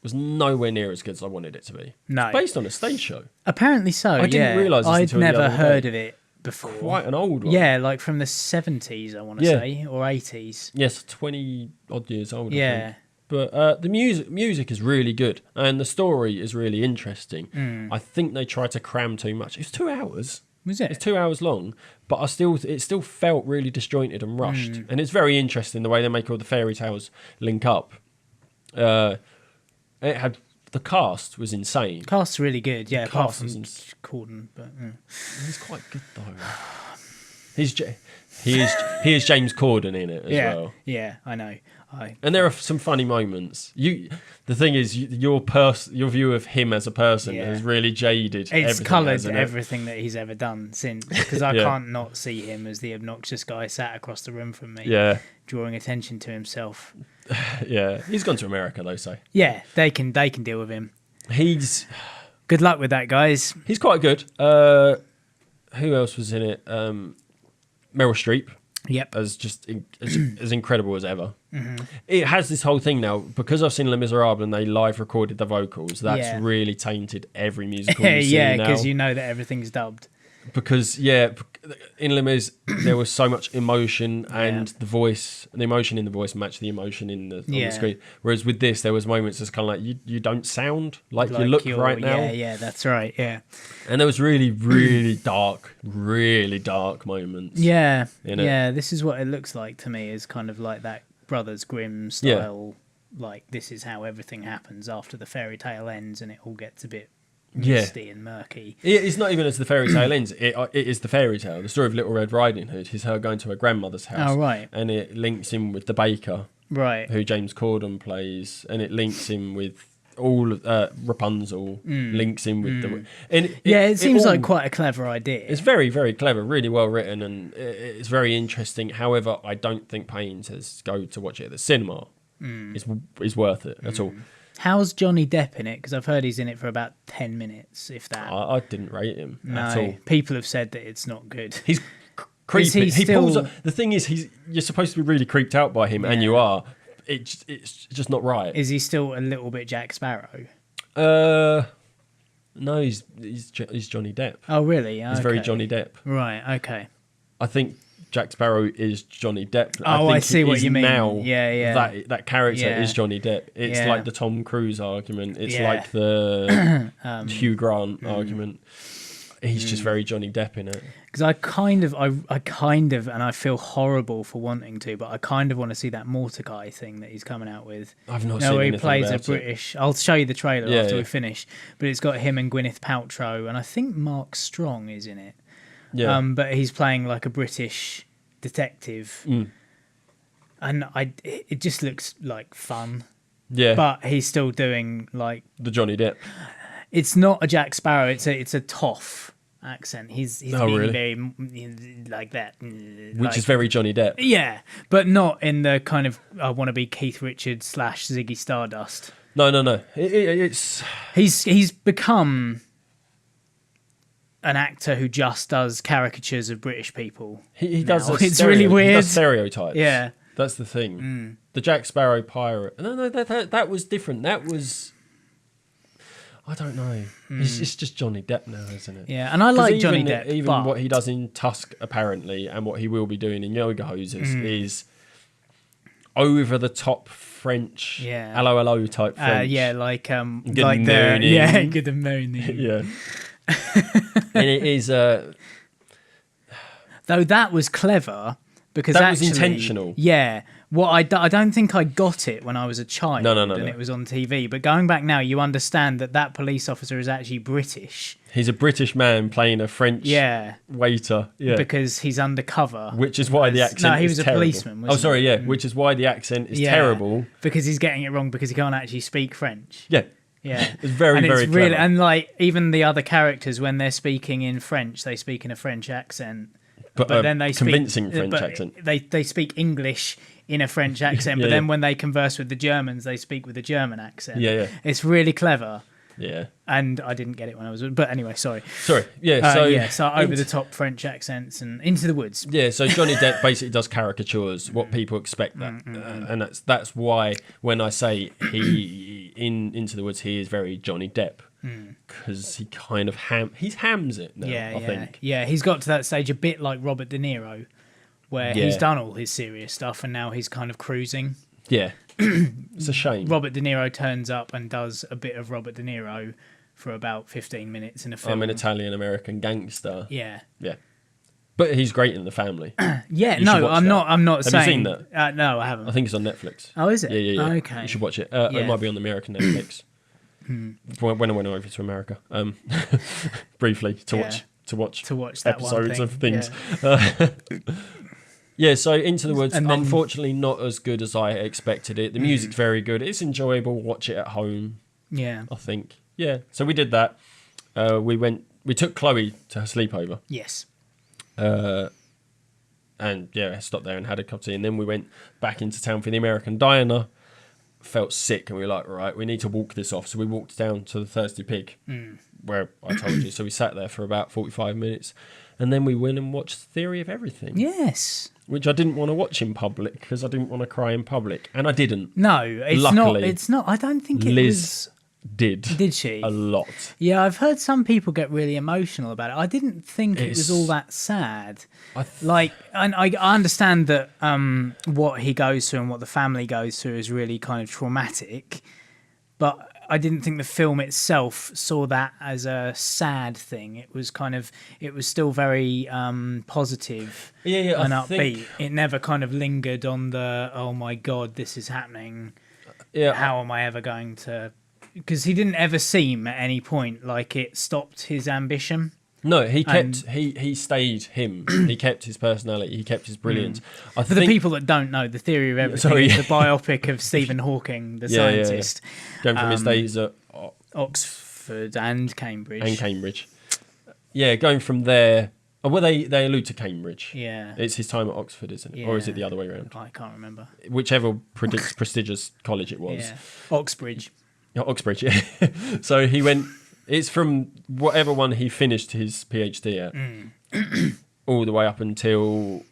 was nowhere near as good as I wanted it to be. No. It's based on a stage show. Apparently so, I didn't realise this I'd until the never other heard day. of it before. Quite an old one. Yeah, like from the 70s, I want to say, or 80s. Yes, 20 odd years old. I Yeah. think. But the music is really good, and the story is really interesting. I think they tried to cram too much. It's 2 hours. Was it? It's 2 hours long, but it still felt really disjointed and rushed. And it's very interesting the way they make all the fairy tales link up. The cast was insane. Cast's really good, yeah. Apart from was Corden, but he's quite good though. He is James Corden in it as well. Yeah, I know. And there are some funny moments. The thing is, your view of him as a person is really jaded. It's coloured everything that he's ever done since, because I can't not see him as the obnoxious guy sat across the room from me, drawing attention to himself. Yeah, he's gone to America though, so yeah, they can deal with him. Good luck with that, guys. He's quite good. Who else was in it? Meryl Streep. Yep. As incredible as ever. It has this whole thing now, because I've seen Les Miserables and they live recorded the vocals, that's really tainted every musical you see now. Yeah, because you know that everything's dubbed. Because, in Les Mis, there was so much emotion and the emotion in the voice matched the emotion on the screen. Whereas with this, there was moments that's kind of like, you don't sound like you look right now. Yeah, that's right, yeah. And there was really, really dark moments. Yeah, this is what it looks like to me, is kind of like that Brothers Grimm style, like this is how everything happens after the fairy tale ends and it all gets a bit misty and murky. It's not even as the fairy tale ends. It is the fairy tale. The story of Little Red Riding Hood is her going to her grandmother's house. Oh, right. And it links in with the baker, right, who James Corden plays, and it links in with all of Rapunzel. Links in with the. And it seems like quite a clever idea. It's very, very clever, really well written, and it's very interesting. However, I don't think paying to go to watch it at the cinema is worth it at all. How's Johnny Depp in it? Because I've heard he's in it for about 10 minutes, if that. I didn't rate him at all. People have said that it's not good. He's creepy. The thing is, you're supposed to be really creeped out by him, and you are. It's just not right. Is he still a little bit Jack Sparrow? No, he's Johnny Depp. Oh, really? He's very Johnny Depp. Right, okay. I think Jack Sparrow is Johnny Depp. I see what you mean. Now, yeah. That character is Johnny Depp. It's like the Tom Cruise argument. It's like the Hugh Grant argument. He's just very Johnny Depp in it. Because I kind of, and I feel horrible for wanting to, but I kind of want to see that Mordecai thing that he's coming out with. I've not seen anything he plays about a British. I'll show you the trailer after we finish. But it's got him and Gwyneth Paltrow, and I think Mark Strong is in it. Yeah. But he's playing like a British detective, and it just looks like fun. Yeah. But he's still doing like the Johnny Depp. It's not a Jack Sparrow. It's a toff. accent. He's Oh, being really? very like that, Which is very Johnny Depp. yeah, but not in the kind of I want to be Keith Richards / Ziggy Stardust. No. It's He's become an actor who just does caricatures of British people. he now. does. It's really weird. He does stereotypes. Yeah. That's the thing. The Jack Sparrow pirate. No, that was different. That was. I don't know. It's just Johnny Depp now, isn't it? Yeah, and I like Johnny Depp. Even but what he does in Tusk, apparently, and what he will be doing in Yoga Hosers is over the top French. Yeah. Hello type French. yeah, like Good like the morning. yeah, good morning. Yeah. And it is. Though that was clever because That was actually, intentional. Yeah. What I don't think I got it when I was a child. No. And it was on TV. But going back now, you understand that police officer is actually British. He's a British man playing a French waiter. Yeah. Because he's undercover. Which is why the accent is No, he was terrible. a policeman, wasn't Oh, sorry, he? yeah. Which is why the accent is terrible. Because he's getting it wrong because he can't actually speak French. Yeah. Yeah. It's very, and very it's really, clever. and like even the other characters when they're speaking in French, they speak in a French accent. But then they convincing speak, French accent. They speak English in a French accent, but then when they converse with the Germans, they speak with a German accent. Yeah. It's really clever. Yeah. And I didn't get it when I was, but anyway, sorry. Yeah. So over the top French accents and Into the Woods. Yeah, so Johnny Depp basically does caricatures, what people expect that, and that's why when I say he in Into the Woods, he is very Johnny Depp because he kind of hams it now. I think. Yeah, he's got to that stage a bit like Robert De Niro, where he's done all his serious stuff and now he's kind of cruising. Yeah, it's a shame. Robert De Niro turns up and does a bit of Robert De Niro for about 15 minutes in a film. I'm an Italian-American gangster. Yeah. But he's great in The Family. Yeah, You should no, watch I'm that. not. I'm not Have saying. you seen that? No, I haven't. I think it's on Netflix. Oh, is it? Yeah. Okay. You should watch it. Yeah. It might be on the American Netflix. When I went over to America, briefly to watch that episodes one of things. Yeah. Yeah, so Into the Woods, And then- unfortunately not as good as I expected it. The music's very good. It's enjoyable. Watch it at home, Yeah. I think. Yeah, so we did that. We took Chloe to her sleepover. Yes. And yeah, stopped there and had a cup of tea. And then we went back into town for the American Diner. Felt sick and we were like, right, we need to walk this off. So we walked down to the Thirsty Pig, where I told you. So we sat there for about 45 minutes. And then we went and watched Theory of Everything. Yes. Which I didn't want to watch in public because I didn't want to cry in public. And I didn't. No, it's not. Luckily, It's not. I don't think it Liz was. did. Did she? A lot. Yeah, I've heard some people get really emotional about it. I didn't think it was all that sad. I understand that what he goes through and what the family goes through is really kind of traumatic, but I didn't think the film itself saw that as a sad thing. It was still very positive and upbeat. It never kind of lingered on the, oh my God, this is happening. Yeah. How am I ever going to... Because he didn't ever seem at any point like it stopped his ambition. No, he kept he stayed him. He kept his personality. He kept his brilliance. For the people that don't know, The Theory of Everything is the biopic of Stephen Hawking, the scientist. Going from his days at Oxford and Cambridge. Yeah, going from there. Oh, well, they allude to Cambridge. Yeah. It's his time at Oxford, isn't it? Yeah. Or is it the other way around? I can't remember. Whichever prestigious college it was. Yeah. Oxbridge. Yeah, Oxbridge, yeah. So he went... It's from whatever one he finished his PhD at, all the way up until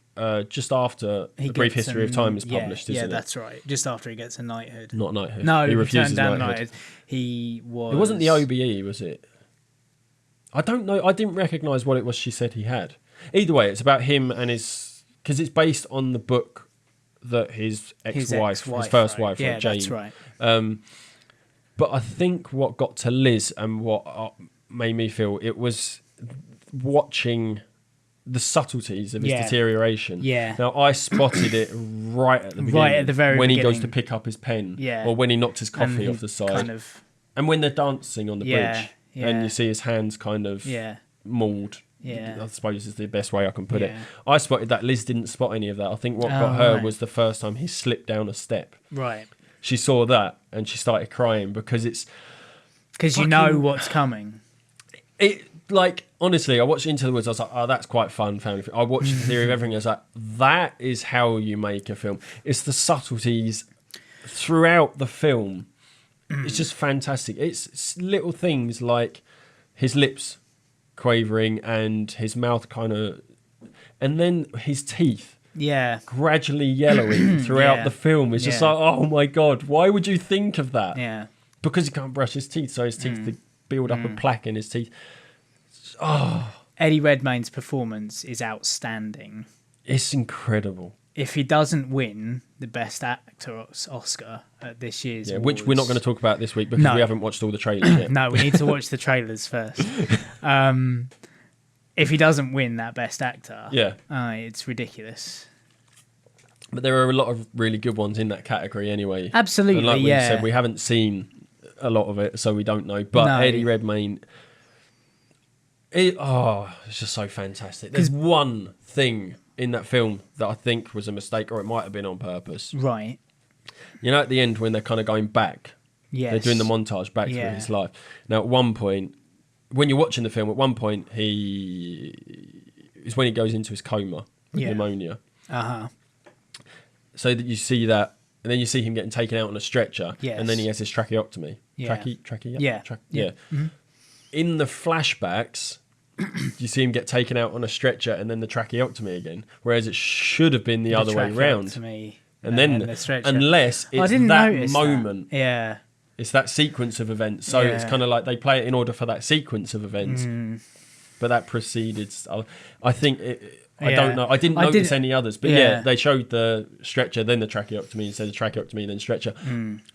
just after The Brief History of Time is published, isn't it? Yeah, that's right. Just after he gets a knighthood. Not knighthood. No, he refuses refuses down knighthood. He was... It wasn't the OBE, was it? I don't know. I didn't recognise what it was she said he had. Either way, it's about him and his... Because it's based on the book that his ex-wife, his first wife, yeah, Jane. that's right. But I think what got to Liz and what made me feel it was watching the subtleties of his deterioration. Yeah. Now, I spotted it right at the beginning. Right at the very when beginning. he goes to pick up his pen. Yeah. Or when he knocked his coffee off the side. And when they're dancing on the bridge. Yeah. And you see his hands kind of mauled. Yeah. I suppose is the best way I can put it. I spotted that. Liz didn't spot any of that. I think what got her was the first time he slipped down a step. Right. She saw that and she started crying because it's... Because you know what's coming. like, honestly, I watched Into the Woods. I was like, oh, that's quite fun family film. I watched The Theory of Everything. I was like, that is how you make a film. It's the subtleties throughout the film. It's just fantastic. It's little things like his lips quavering and his mouth kind of, and then his teeth gradually yellowing throughout the film. It's just like, oh my God, why would you think of that? Yeah. Because he can't brush his teeth, so his teeth build up a plaque in his teeth. Oh, Eddie Redmayne's performance is outstanding. It's incredible. If he doesn't win the Best Actor Oscar at this year's awards, which we're not going to talk about this week because we haven't watched all the trailers yet. No, we need to watch the trailers first. If he doesn't win that Best Actor, it's ridiculous. But there are a lot of really good ones in that category anyway. Absolutely, and like we said, we haven't seen a lot of it, so we don't know. But Eddie Redmayne, it's just so fantastic. There's one thing in that film that I think was a mistake, or it might have been on purpose. Right. You know, at the end when they're kind of going back, they're doing the montage back through his life. Now, at one point, when you're watching the film, at one point is when he goes into his coma with pneumonia. So that you see that, and then you see him getting taken out on a stretcher, and then he has his tracheotomy. Mm-hmm. In the flashbacks, you see him get taken out on a stretcher and then the tracheotomy again, whereas it should have been the other way around. And then, unless it's that moment, it's that sequence of events. So it's kind of like they play it in order for that sequence of events, but that preceded. I think I don't know. I didn't notice any others, but they showed the stretcher, then the tracheotomy instead of tracheotomy, then stretcher.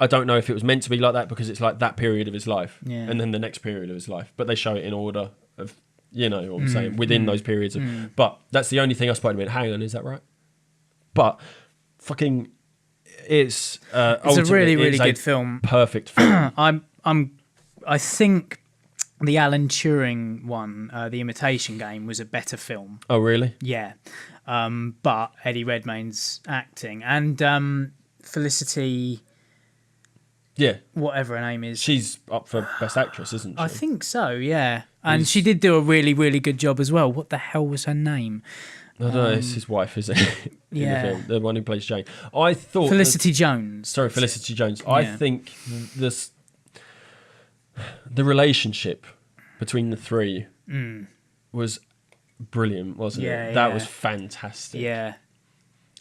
I don't know if it was meant to be like that because it's like that period of his life, and then the next period of his life. But they show it in order of, you know what I'm saying, within those periods. But that's the only thing I spotted. Hang on, is that right? But fucking, it's a really, really good film. Perfect film. I think the Alan Turing one, The Imitation Game, was a better film. Oh, really? Yeah. But Eddie Redmayne's acting and Felicity, whatever her name is, she's up for Best Actress, isn't she? I think so, yeah. And she did do a really, really good job as well. What the hell was her name? I don't know, it's his wife, is it? In the film, the one who plays Jane. I thought Felicity Jones. Sorry, Felicity Jones. I think the relationship between the three was brilliant, wasn't it? That was fantastic. Yeah.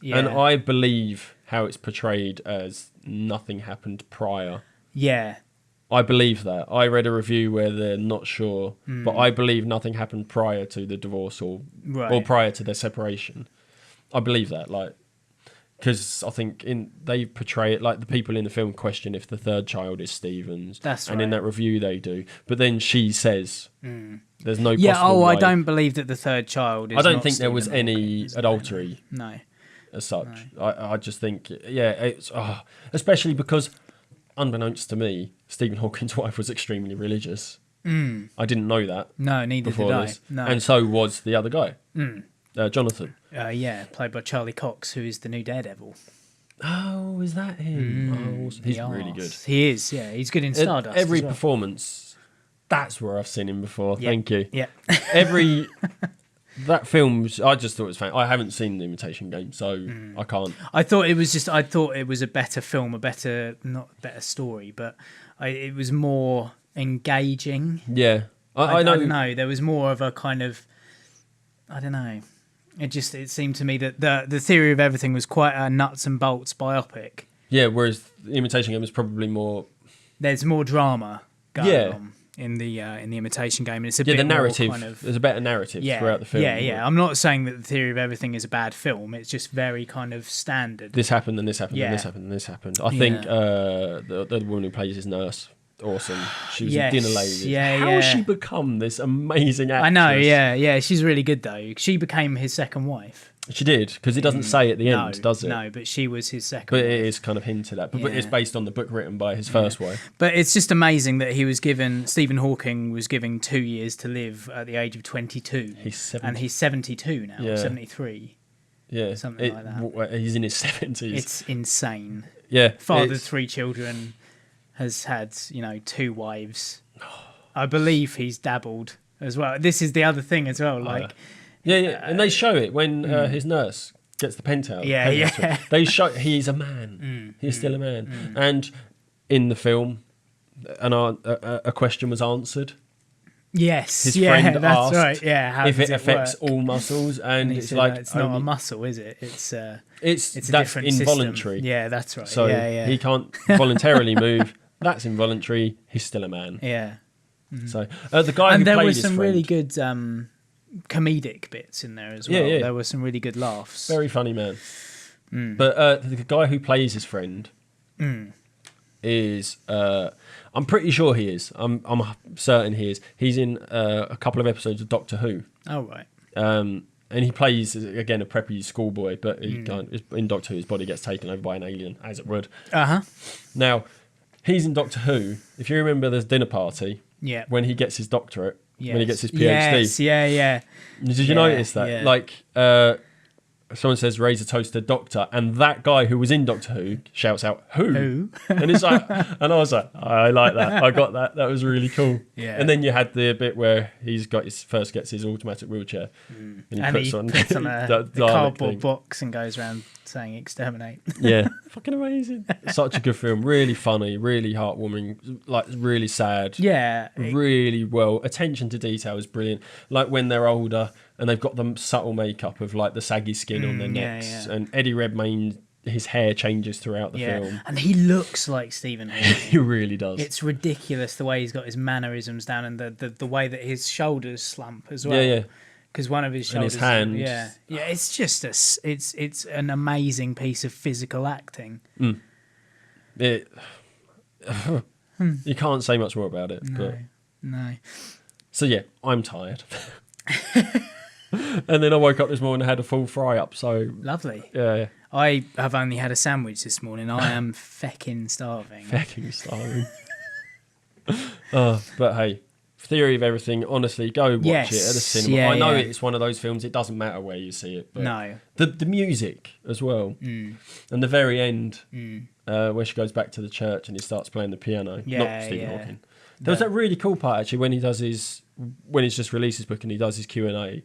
And I believe how it's portrayed as nothing happened prior. Yeah. I believe that. I read a review where they're not sure, but I believe nothing happened prior to the divorce or prior to their separation. I believe that, like, because I think they portray it like the people in the film question if the third child is Stephen's. That's right. And in that review they do. But then she says there's no possible way. I don't believe that the third child is I don't not think there was Stephen any Hawking's. adultery. No. As such. No. I just think, it's especially because, unbeknownst to me, Stephen Hawking's wife was extremely religious. I didn't know that. No, neither did I. No. And so was the other guy, Jonathan. Played by Charlie Cox, who is the new Daredevil. Oh, is that him? He's really good. He is, yeah. He's good in Stardust. Every performance, that's where I've seen him before. Yeah. Thank you. Yeah. That film, I just thought it was fan. I haven't seen The Imitation Game, so I can't. I thought it was a better film, not a better story, but it was more engaging. Yeah. I don't know. There was more of a kind of, I don't know. It seemed to me that the Theory of Everything was quite a nuts and bolts biopic. Yeah, whereas The Imitation Game was probably more. There's more drama going on in the Imitation Game. And it's a bit the narrative. More kind of, there's a better narrative throughout the film. Yeah. I'm not saying that The Theory of Everything is a bad film. It's just very kind of standard. This happened, and this happened, and this happened, and this happened. I think the woman who plays his nurse. Awesome. She was a dinner lady. How has she become this amazing actress? I know, yeah. She's really good, though. She became his second wife. She did, because it doesn't say at the end, does it? No, but she was his second wife. But it is kind of hinted at. But it's based on the book written by his first wife. But it's just amazing that Stephen Hawking was given 2 years to live at the age of 22. He's 70. And he's 72 now, 73. Yeah. Something like that. He's in his 70s. It's insane. Yeah. Father of 3 children. Has had 2 wives. I believe he's dabbled as well. This is the other thing as well. Like, yeah, and they show it when his nurse gets the penthouse. Yeah. They show he's a man. He's still a man. And in the film, a question was answered. Yes, his friend that's asked right. Yeah, how if does it affects work? all muscles, and it's said, like no, it's not a muscle, is it? It's a that's different involuntary. System. Yeah, that's right. So he can't voluntarily move. That's involuntary. He's still a man. Yeah. So the guy and who there played were his some friend, really good comedic bits in there as well. Yeah. There were some really good laughs. very funny man. But the guy who plays his friend is I'm pretty sure he is. I'm certain he is. He's in a couple of episodes of Doctor Who. Oh right. And he plays again a preppy schoolboy, but he can't, in Doctor Who his body gets taken over by an alien, as it would. Now he's in Doctor Who. If you remember, there's dinner party. Yeah. When he gets his doctorate, Yes. when he gets his PhD. Yes. Yeah. Did you notice that? Yeah. Like, someone says, raise a toast to Doctor, and that guy who was in Doctor Who shouts out, who? And it's like, and I was like, I like that. I got that. That was really cool. Yeah. And then you had the bit where he's got first gets his automatic wheelchair, and he puts on a cardboard box and goes around saying exterminate. Yeah, fucking amazing. Such a good film. Really funny, really heartwarming, like really sad. Yeah. Really well. Attention to detail is brilliant. Like when they're older and they've got the subtle makeup of like the saggy skin on their necks. Yeah. And Eddie Redmayne, his hair changes throughout the film. And he looks like Stephen Hawking. He really does. It's ridiculous the way he's got his mannerisms down and the way that his shoulders slump as well. Yeah. Because one of his shoulders, his hand. yeah. It's just it's an amazing piece of physical acting. You can't say much more about it. No. So yeah, I'm tired. And then I woke up this morning and had a full fry up. So Lovely. yeah. I have only had a sandwich this morning. I am fecking starving. Fecking starving. But hey, Theory of Everything, honestly, go watch it at the cinema. Yeah, I know yeah. it's one of those films, it doesn't matter where you see it. But No. The music as well. And the very end, where she goes back to the church and he starts playing the piano. Yeah, Not Stephen yeah. Hawking. There was that really cool part, actually, when he does when he's just released his book and he does his Q&A.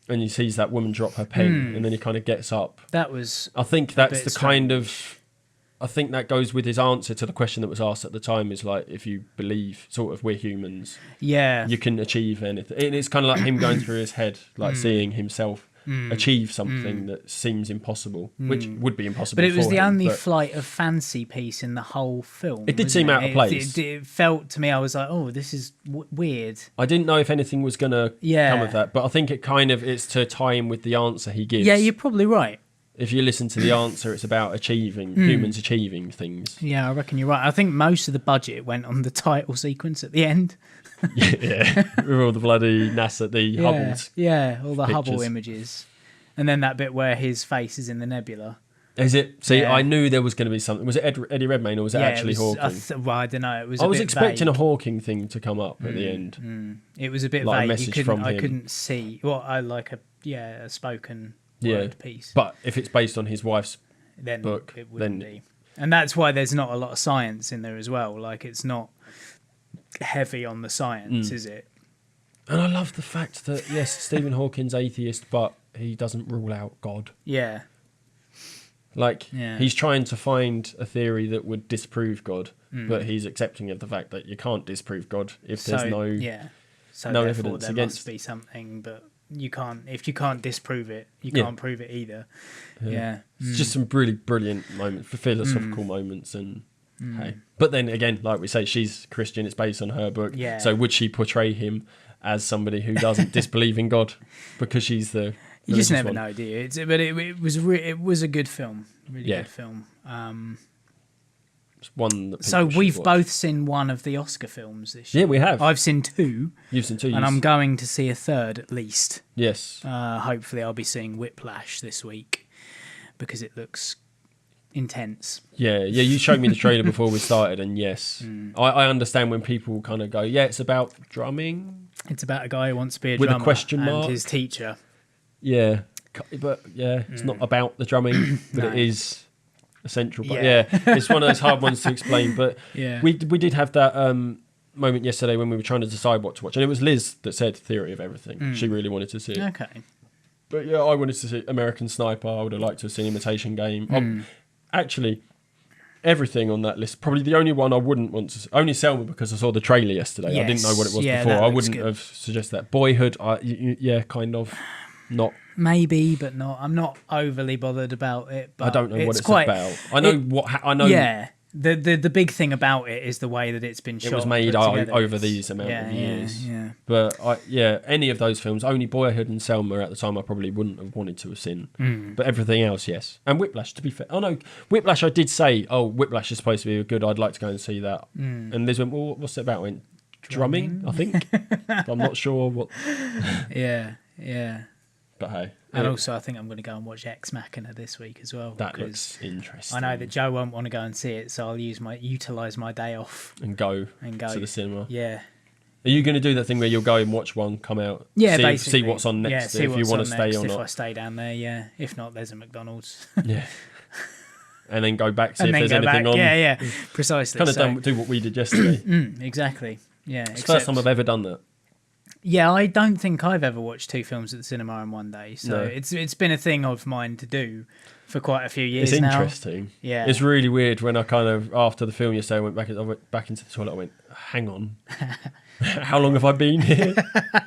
And he sees that woman drop her pen and then he kind of gets up. That was I think that's the kind of... I think that goes with his answer to the question that was asked at the time is like, if you believe sort of we're humans, you can achieve anything. And it's kind of like him going through his head, like seeing himself achieve something that seems impossible, which would be impossible. But it was for the him, only but flight of fancy piece in the whole film. It did wasn't seem out of place. It felt to me, I was like, oh, this is weird. I didn't know if anything was going to Yeah. come of that, but I think it's to tie in with the answer he gives. Yeah, you're probably right. If you listen to the answer, it's about humans achieving things. Yeah, I reckon you're right. I think most of the budget went on the title sequence at the end. Yeah, with all the bloody NASA, the Hubble. Yeah, all the Hubble pictures. images. And then that bit where his face is in the nebula. Is it? See, Yeah. I knew there was going to be something. Was it Eddie Redmayne or was it actually Hawking? I don't know. It was. I was bit expecting vague. a Hawking thing to come up at the end. It was a bit like a vague. message from I him. couldn't see. Well, I like a spoken word piece. But if it's based on his wife's then book, it wouldn't then be. And that's why there's not a lot of science in there as well. Like it's not heavy on the science, is it? and I love the fact that yes, Stephen Hawking's atheist, but he doesn't rule out God. Yeah. Like Yeah. he's trying to find a theory that would disprove God, but he's accepting of the fact that you can't disprove God if there's no So no therefore evidence there against. must be something, but you can't. If you can't disprove it, you Yeah. can't prove it either. Yeah. It's just some really brilliant moments, philosophical moments, and hey. But then again, like we say, she's Christian. It's based on her book. Yeah. So would she portray him as somebody who doesn't disbelieve in God because she's the? You just religious never one? know, do you? But it was a good film, really Yeah. good film. It's one that So people we've should watch. both seen one of the Oscar films this year. Yeah, we have. I've seen two, You've seen two. and I'm going to see a third at least. Yes. Hopefully, I'll be seeing Whiplash this week because it looks intense. Yeah. You showed me the trailer before we started, and yes, I understand when people kind of go, "Yeah, it's about drumming." It's about a guy who wants to be a With a drummer question and mark. his teacher. Yeah, but yeah, it's not about the drumming, but No. it is essential. But Yeah. yeah, it's one of those hard ones to explain. But Yeah. we did have that moment yesterday when we were trying to decide what to watch, and it was Liz that said Theory of Everything. She really wanted to see it. Okay. But yeah, I wanted to see American Sniper. I would have liked to have seen Imitation Game. Actually, everything on that list. Probably the only one I wouldn't want to see. Only Selma, because I saw the trailer yesterday. Yes. I didn't know what it was Yeah, before. that I looks wouldn't good. have suggested that. Boyhood, yeah, kind of. Not. Maybe, but not. I'm not overly bothered about it. But I don't know what it's quite, about. I know I know. Yeah. The big thing about it is the way that it's been shot. It was made over these amount of years. Yeah. But any of those films, only Boyhood and Selma at the time I probably wouldn't have wanted to have seen. But everything else, yes. And Whiplash, to be fair. Oh no, Whiplash I did say, Whiplash is supposed to be good, I'd like to go and see that. And Liz went, well, what's it about? I went, drumming, I think. I'm not sure what. Yeah. But hey. And also, I think I'm going to go and watch Ex Machina this week as well. That looks interesting. I know that Joe won't want to go and see it, so I'll utilise my day off and go to the cinema. Yeah. Are you going to do that thing where you'll go and watch one come out? Yeah, see, basically. See what's on next. Yeah, if you want to stay or if not. I stay down there, yeah. If not, there's a McDonald's. Yeah. And then go back, see and if there's anything on. Yeah, precisely. Kind of do what we did yesterday. Exactly. Yeah. It's the first time I've ever done that. Yeah, I don't think I've ever watched 2 films at the cinema in one day. So No. it's been a thing of mine to do for quite a few years It's now. interesting. Yeah. It's really weird when I kind of, after the film yesterday, I went back into the toilet. I went, hang on. How long have I been here?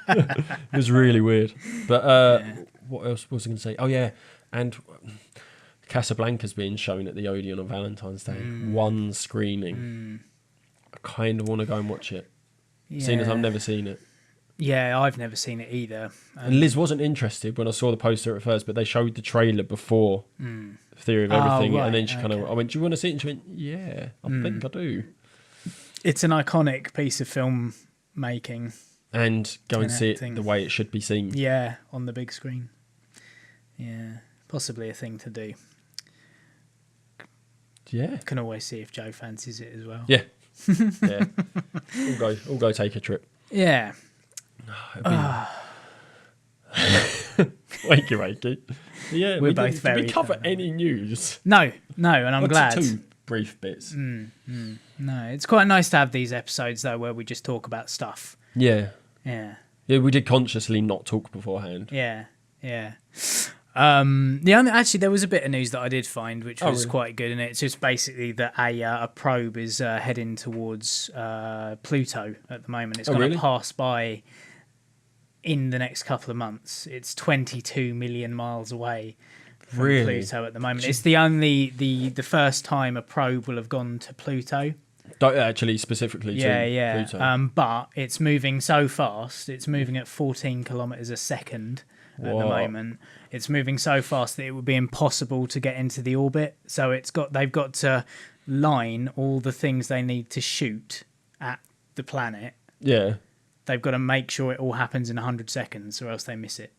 It was really weird. But what else was I going to say? Oh, yeah. And Casablanca's being shown at the Odeon on Valentine's Day. One screening. I kind of want to go and watch it. Seeing as I've never seen it. Yeah, I've never seen it either. And Liz wasn't interested when I saw the poster at first, but they showed the trailer before Theory of Everything, right, and then she kind of, I went, "Do you want to see it?" And she went, "Yeah, I think I do." It's an iconic piece of film making. And go and see acting. it the way it should be seen. Yeah, on the big screen. Yeah, possibly a thing to do. Yeah, Can always see if Joe fancies it as well. yeah, yeah. We'll go take a trip. Yeah. Wakey. Yeah, We're both very Did we cover tired. any news? No, and I'm glad. 2 brief bits. No, it's quite nice to have these episodes though where we just talk about stuff. Yeah, Yeah. we did consciously not talk beforehand. Yeah. Actually, there was a bit of news that I did find, which was really? quite good, and it's just basically that a probe is heading towards Pluto at the moment. It's going to really? pass by in the next couple of months. It's 22 million miles away from Really? Pluto at the moment. It's the first time a probe will have gone to Pluto. Don't actually specifically to Pluto. But it's moving so fast. It's moving at 14 kilometers a second at the Whoa. moment. It's moving so fast that it would be impossible to get into the orbit. So they've got to line all the things they need to shoot at the planet. Yeah. They've got to make sure it all happens in 100 seconds or else they miss it.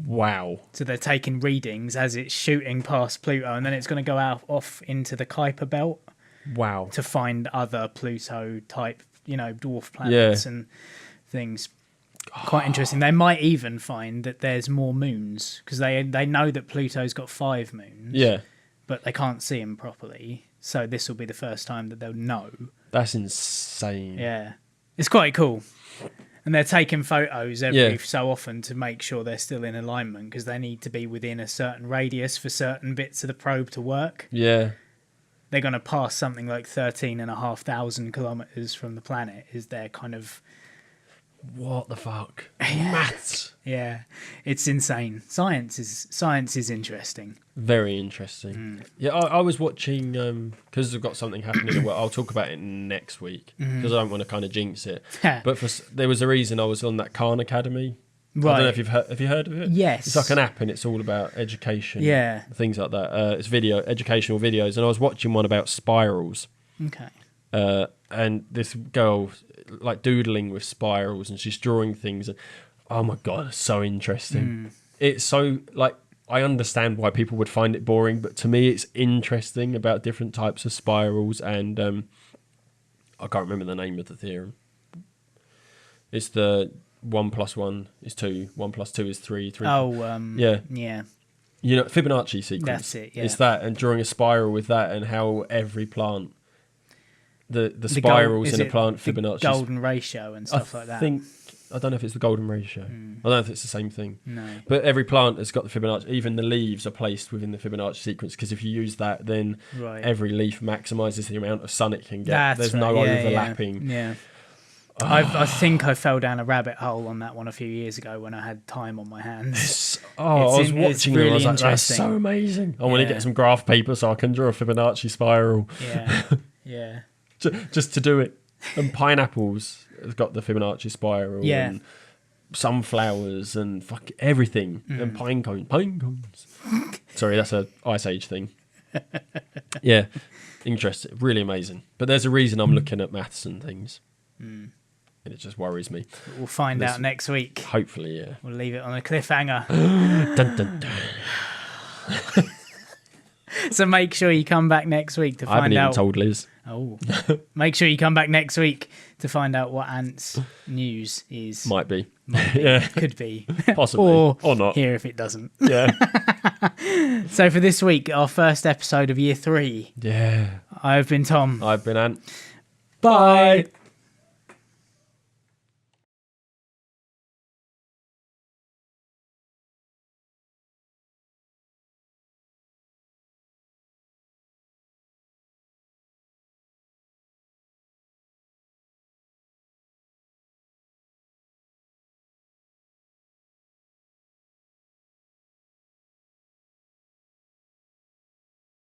Wow. So they're taking readings as it's shooting past Pluto, and then it's going to go off into the Kuiper belt Wow. to find other Pluto type, dwarf planets and things. Quite interesting. They might even find that there's more moons because they know that Pluto's got 5 moons. Yeah. But they can't see them properly. So this will be the first time that they'll know. That's insane. Yeah. It's quite cool. And they're taking photos every so often to make sure they're still in alignment because they need to be within a certain radius for certain bits of the probe to work. Yeah. They're going to pass something like 13,500 kilometers from the planet is their kind of... What the fuck? Maths. Yeah, it's insane. Science is interesting. Very interesting. Yeah, I was watching because I've got something happening. Well, I'll talk about it next week because I don't want to kind of jinx it. But there was a reason I was on that Khan Academy. Right. I don't know if have you heard of it? Yes. It's like an app and it's all about education. Yeah. Things like that. It's educational videos, and I was watching one about spirals. Okay. And this girl like doodling with spirals and she's drawing things and oh my god, it's so interesting. It's so like I understand why people would find it boring, but to me it's interesting about different types of spirals and I can't remember the name of the theorem. It's the 1 + 1 is 2, 1 + 2 is 3. Yeah. Fibonacci sequence. That's it, yeah. It's that and drawing a spiral with that and how every plant the spirals in a plant the Fibonacci. golden ratio and stuff like that. I don't know if it's the golden ratio. I don't know if it's the same thing. No. But every plant has got the Fibonacci. Even the leaves are placed within the Fibonacci sequence, because if you use that, then every leaf maximizes the amount of sun it can get. There's no overlapping. Yeah. I think I fell down a rabbit hole on that one a few years ago when I had time on my hands. I was watching it. I was like, that's so amazing. I want to get some graph paper so I can draw a Fibonacci spiral. Yeah. Yeah. Just to do it. And pineapples have got the Fibonacci spiral. Yeah. And sunflowers and fuck everything. And pine cones. Sorry, that's a Ice Age thing. Yeah. Interesting. Really amazing. But there's a reason I'm looking at maths and things. And it just worries me. We'll find out next week. Hopefully, yeah. We'll leave it on a cliffhanger. Dun, dun, dun. So make sure you come back next week to find out. I haven't even told Liz. Oh, make sure you come back next week to find out what Ant's news is. Might be. Yeah, could be, possibly, or not. Here if it doesn't. Yeah. So for this week, our first episode of Year 3. Yeah. I've been Tom. I've been Ant. Bye.